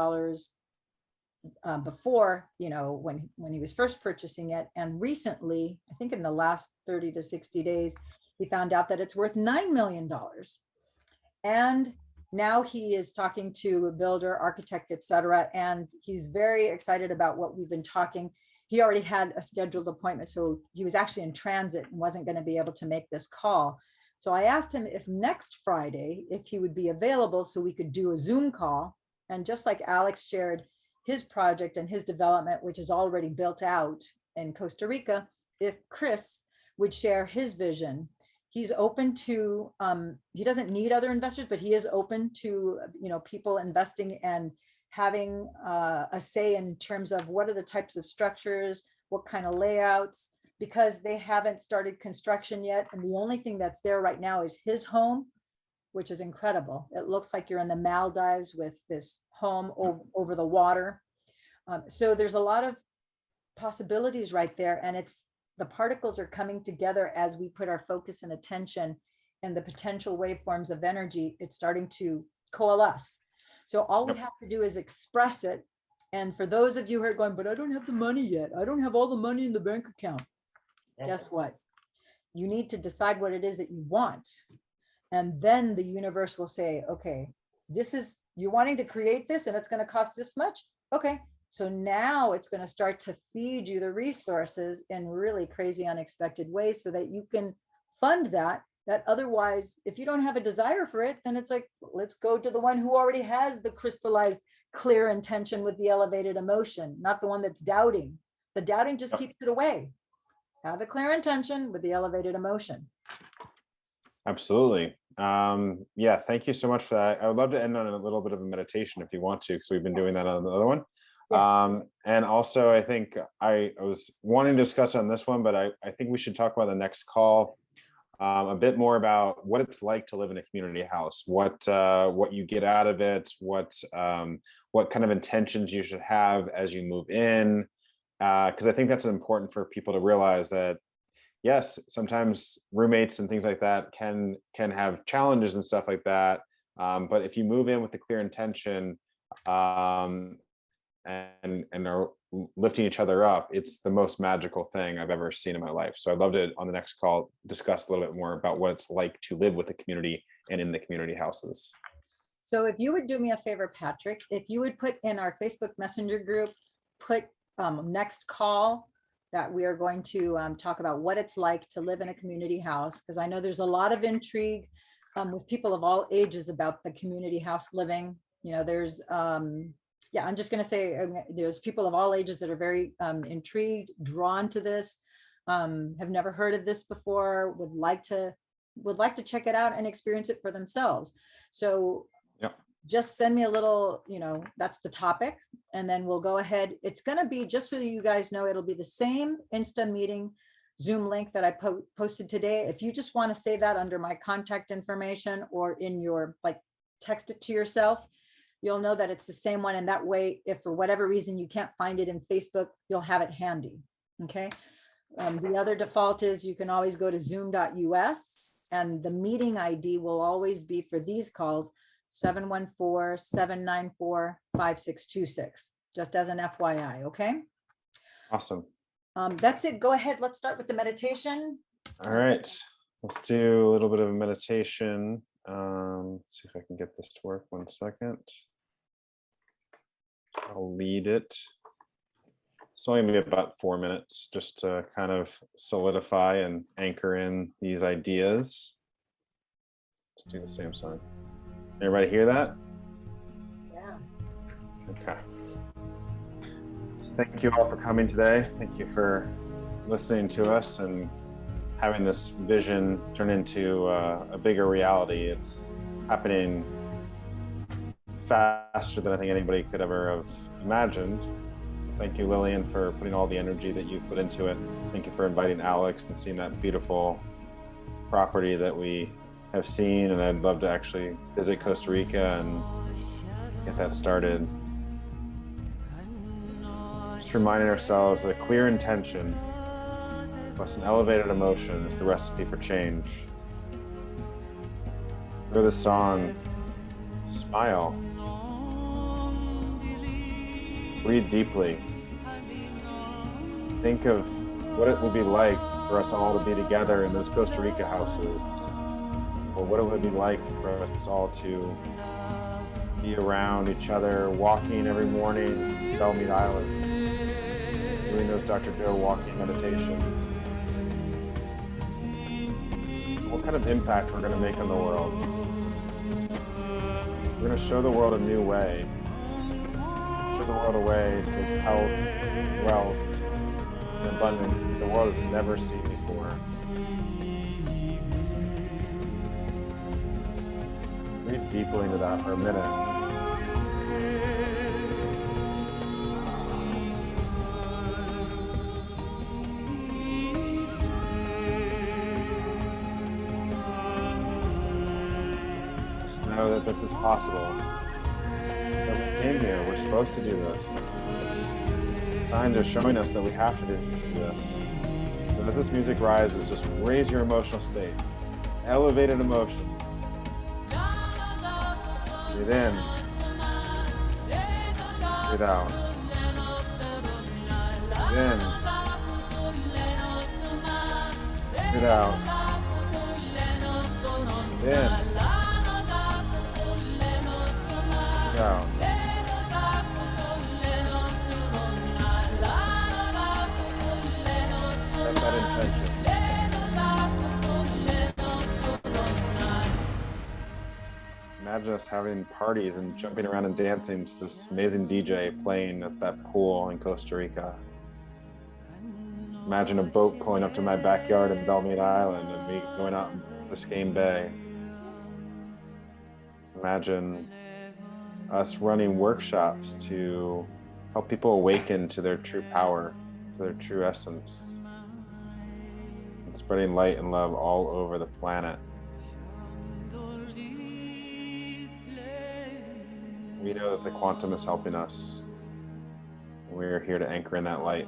before, when he was first purchasing it. And recently, I think in the last 30 to 60 days, he found out that it's worth $9 million. And now he is talking to a builder, architect, etc. And he's very excited about what we've been talking. He already had a scheduled appointment, so he was actually in transit and wasn't going to be able to make this call. So I asked him if next Friday, if he would be available so we could do a Zoom call. And just like Alex shared his project and his development, which is already built out in Costa Rica, if Chris would share his vision. He's open to, he doesn't need other investors, but he is open to, people investing and having a say in terms of what are the types of structures, what kind of layouts, because they haven't started construction yet. And the only thing that's there right now is his home, which is incredible. It looks like you're in the Maldives with this home over the water. So there's a lot of possibilities right there. And the particles are coming together as we put our focus and attention and the potential waveforms of energy. It's starting to coalesce. So all we have to do is express it. And for those of you who are going, but I don't have the money yet, I don't have all the money in the bank account. Guess what? You need to decide what it is that you want. And then the universe will say, okay, you're wanting to create this and it's going to cost this much. Okay. So now it's going to start to feed you the resources in really crazy, unexpected ways so that you can fund that otherwise, if you don't have a desire for it, then it's like, let's go to the one who already has the crystallized, clear intention with the elevated emotion, not the one that's doubting. The doubting just keeps it away. Have a clear intention with the elevated emotion. Absolutely. Yeah, thank you so much for that. I would love to end on a little bit of a meditation if you want to, because we've been doing that on the other one. Yes. And also, I think I was wanting to discuss on this one, but I think we should talk about the next call a bit more about what it's like to live in a community house, what you get out of it, what kind of intentions you should have as you move in, because I think that's important for people to realize that, yes, sometimes roommates and things like that can have challenges and stuff like that. But if you move in with a clear intention and are lifting each other up, it's the most magical thing I've ever seen in my life. So I'd love to, on the next call, discuss a little bit more about what it's like to live with the community and in the community houses. So if you would do me a favor, Patrick, if you would put in our Facebook Messenger group, put next call, that we are going to talk about what it's like to live in a community house, because I know there's a lot of intrigue with people of all ages about the community house living. There's yeah, I'm just going to say there's people of all ages that are very intrigued, drawn to this, have never heard of this before, would like to would like to check it out and experience it for themselves. So Yep. just send me a little, that's the topic, and then we'll go ahead. It's going to be, just so you guys know, it'll be the same Insta meeting Zoom link that I posted today. If you just want to save that under my contact information or in your, like, text it to yourself, you'll know that it's the same one. And that way, if for whatever reason you can't find it in Facebook, you'll have it handy. Okay. The other default is you can always go to zoom.us, and the meeting ID will always be for these calls 714-794-5626, just as an FYI. Okay. Awesome. That's it. Go ahead. Let's start with the meditation. All right. Let's do a little bit of a meditation. See if I can get this to work. 1 second. I'll lead it. It's only going to be about 4 minutes, just to kind of solidify and anchor in these ideas. Let's do the same song. Everybody hear that? Yeah. Okay. So thank you all for coming today. Thank you for listening to us and having this vision turn into a bigger reality. It's happening faster than I think anybody could ever have imagined. Thank you, Lillian, for putting all the energy that you put into it. Thank you for inviting Alex and seeing that beautiful property that we have seen. And I'd love to actually visit Costa Rica and get that started. Just reminding ourselves that a clear intention plus an elevated emotion is the recipe for change. For this song, smile. Breathe deeply. Think of what it would be like for us all to be together in those Costa Rica houses, or what it would be like for us all to be around each other, walking every morning, Belmead Island, doing those Dr.Joe walking meditations. What kind of impact we're going to make on the world. We're going to show the world a new way. Show the world a way towards health, wealth, and abundance that the world has never seen before. Breathe deeply into that for a minute. Know that this is possible. That we came here, we're supposed to do this. Signs are showing us that we have to do this. So as this music rises, just raise your emotional state. Elevated emotion. Breathe in. Breathe out. Breathe in. Breathe out. Breathe in. Out. That's that intention. Imagine us having parties and jumping around and dancing to this amazing DJ playing at that pool in Costa Rica. Imagine a boat pulling up to my backyard in Belmead Island and me going out in Biscayne Bay. Imagine us running workshops to help people awaken to their true power, to their true essence, and spreading light and love all over the planet. We know that the quantum is helping us. We are here to anchor in that light.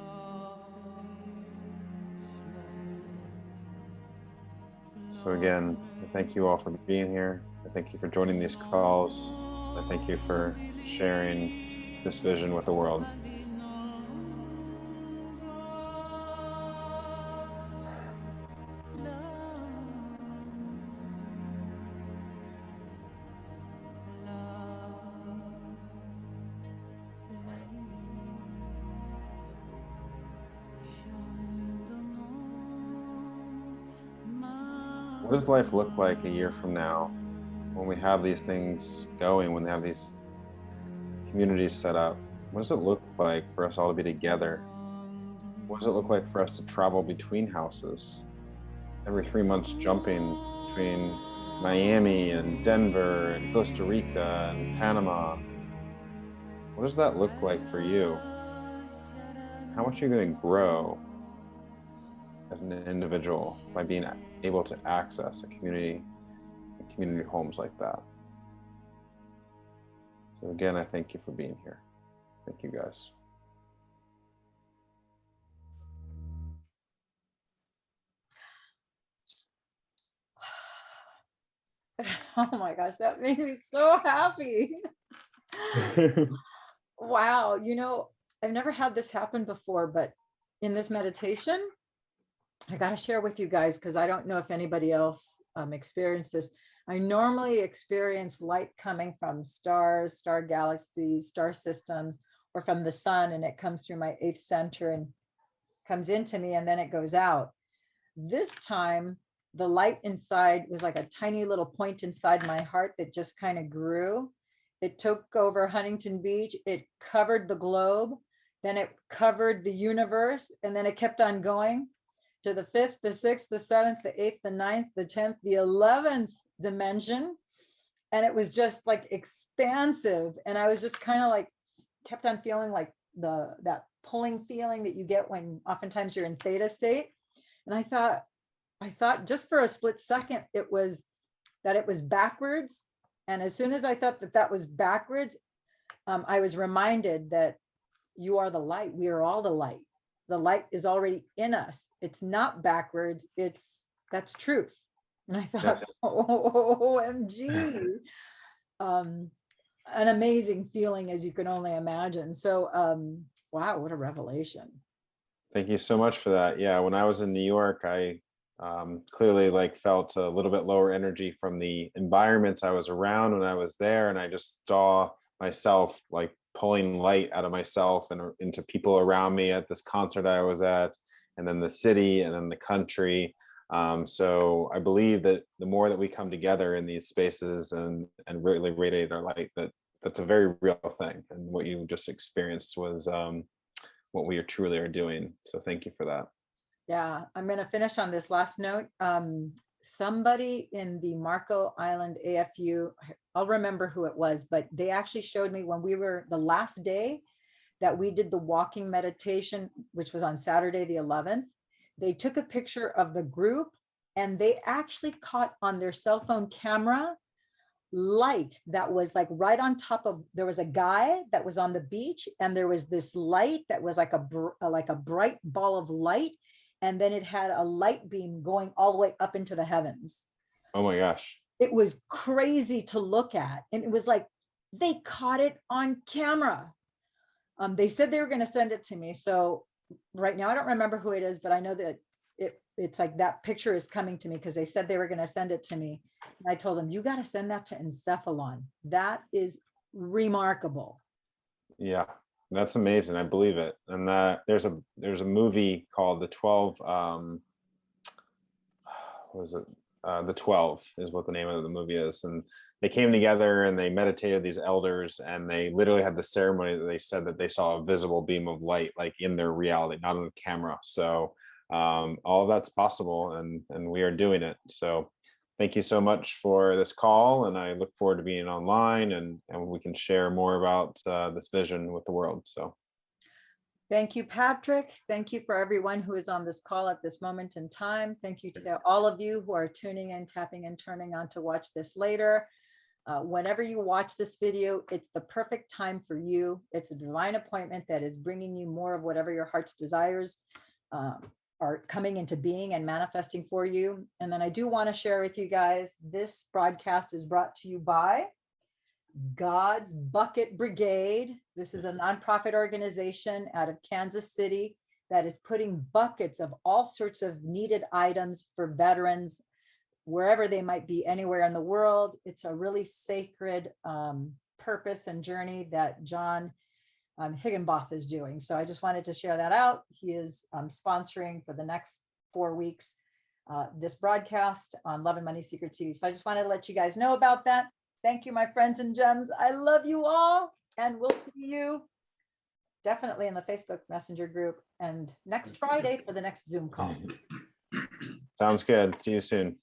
So again, I thank you all for being here. I thank you for joining these calls. I thank you for sharing this vision with the world. What does life look like a year from now when we have these things going, when we have these communities set up? What does it look like for us all to be together? What does it look like for us to travel between houses? Every 3 months jumping between Miami and Denver and Costa Rica and Panama. What does that look like for you? How much are you going to grow as an individual by being able to access a community homes like that? So again, I thank you for being here. Thank you, guys. Oh my gosh, that made me so happy. Wow, you know, I've never had this happen before, but in this meditation, I got to share with you guys because I don't know if anybody else experienced this. I normally experience light coming from stars, star galaxies, star systems, or from the sun, and it comes through my 8th center and comes into me, and then it goes out. This time, the light inside was like a tiny little point inside my heart that just kind of grew. It took over Huntington Beach. It covered the globe. Then it covered the universe. And then it kept on going to the 5th, the 6th, the 7th, the 8th, the 9th, the 10th, the 11th dimension. And it was just like expansive. And I was just kind of like, kept on feeling like that pulling feeling that you get when oftentimes you're in theta state. And I thought just for a split second, it was backwards. And as soon as I thought that was backwards, I was reminded that you are the light. We are all the light. The light is already in us. It's not backwards. That's truth. And I thought, yes. OMG, an amazing feeling as you can only imagine. So, wow, what a revelation. Thank you so much for that. Yeah, when I was in New York, I clearly like felt a little bit lower energy from the environments I was around when I was there, and I just saw myself like pulling light out of myself and into people around me at this concert I was at, and then the city, and then the country. So I believe that the more that we come together in these spaces and really radiate our light, that's a very real thing. And what you just experienced was what we truly are doing. So thank you for that. Yeah, I'm going to finish on this last note. Somebody in the Marco Island AFU, I'll remember who it was, but they actually showed me when we were the last day that we did the walking meditation, which was on Saturday, the 11th. They took a picture of the group and they actually caught on their cell phone camera light that was like right on top of, there was a guy that was on the beach and there was this light that was like a bright ball of light. And then it had a light beam going all the way up into the heavens. Oh my gosh. It was crazy to look at. And it was like, they caught it on camera. They said they were going to send it to me. So right now, I don't remember who it is, but I know that it's like that picture is coming to me because they said they were going to send it to me. And I told them, you got to send that to Encephalon. That is remarkable. Yeah. That's amazing. I believe it. And that there's a movie called The 12. What is it? The 12 is what the name of the movie is. And they came together and they meditated, these elders, and they literally had the ceremony that they said that they saw a visible beam of light, like in their reality, not on the camera. So all of that's possible, and we are doing it. So thank you so much for this call, and I look forward to being online and we can share more about this vision with the world. So thank you, Patrick. Thank you for everyone who is on this call at this moment in time. Thank you to all of you who are tuning in, tapping and turning on to watch this later. Whenever you watch this video, it's the perfect time for you. It's a divine appointment that is bringing you more of whatever your heart's desires are coming into being and manifesting for you. And then I do want to share with you guys, this broadcast is brought to you by God's Bucket Brigade. This is a nonprofit organization out of Kansas City that is putting buckets of all sorts of needed items for veterans, wherever they might be, anywhere in the world. It's a really sacred purpose and journey that John Higginbotham is doing. So I just wanted to share that out. He is sponsoring for the next 4 weeks this broadcast on Love and Money Secret Series. So I just wanted to let you guys know about that. Thank you, my friends and gems. I love you all, and we'll see you definitely in the Facebook Messenger group and next Friday for the next Zoom call. Sounds good. See you soon.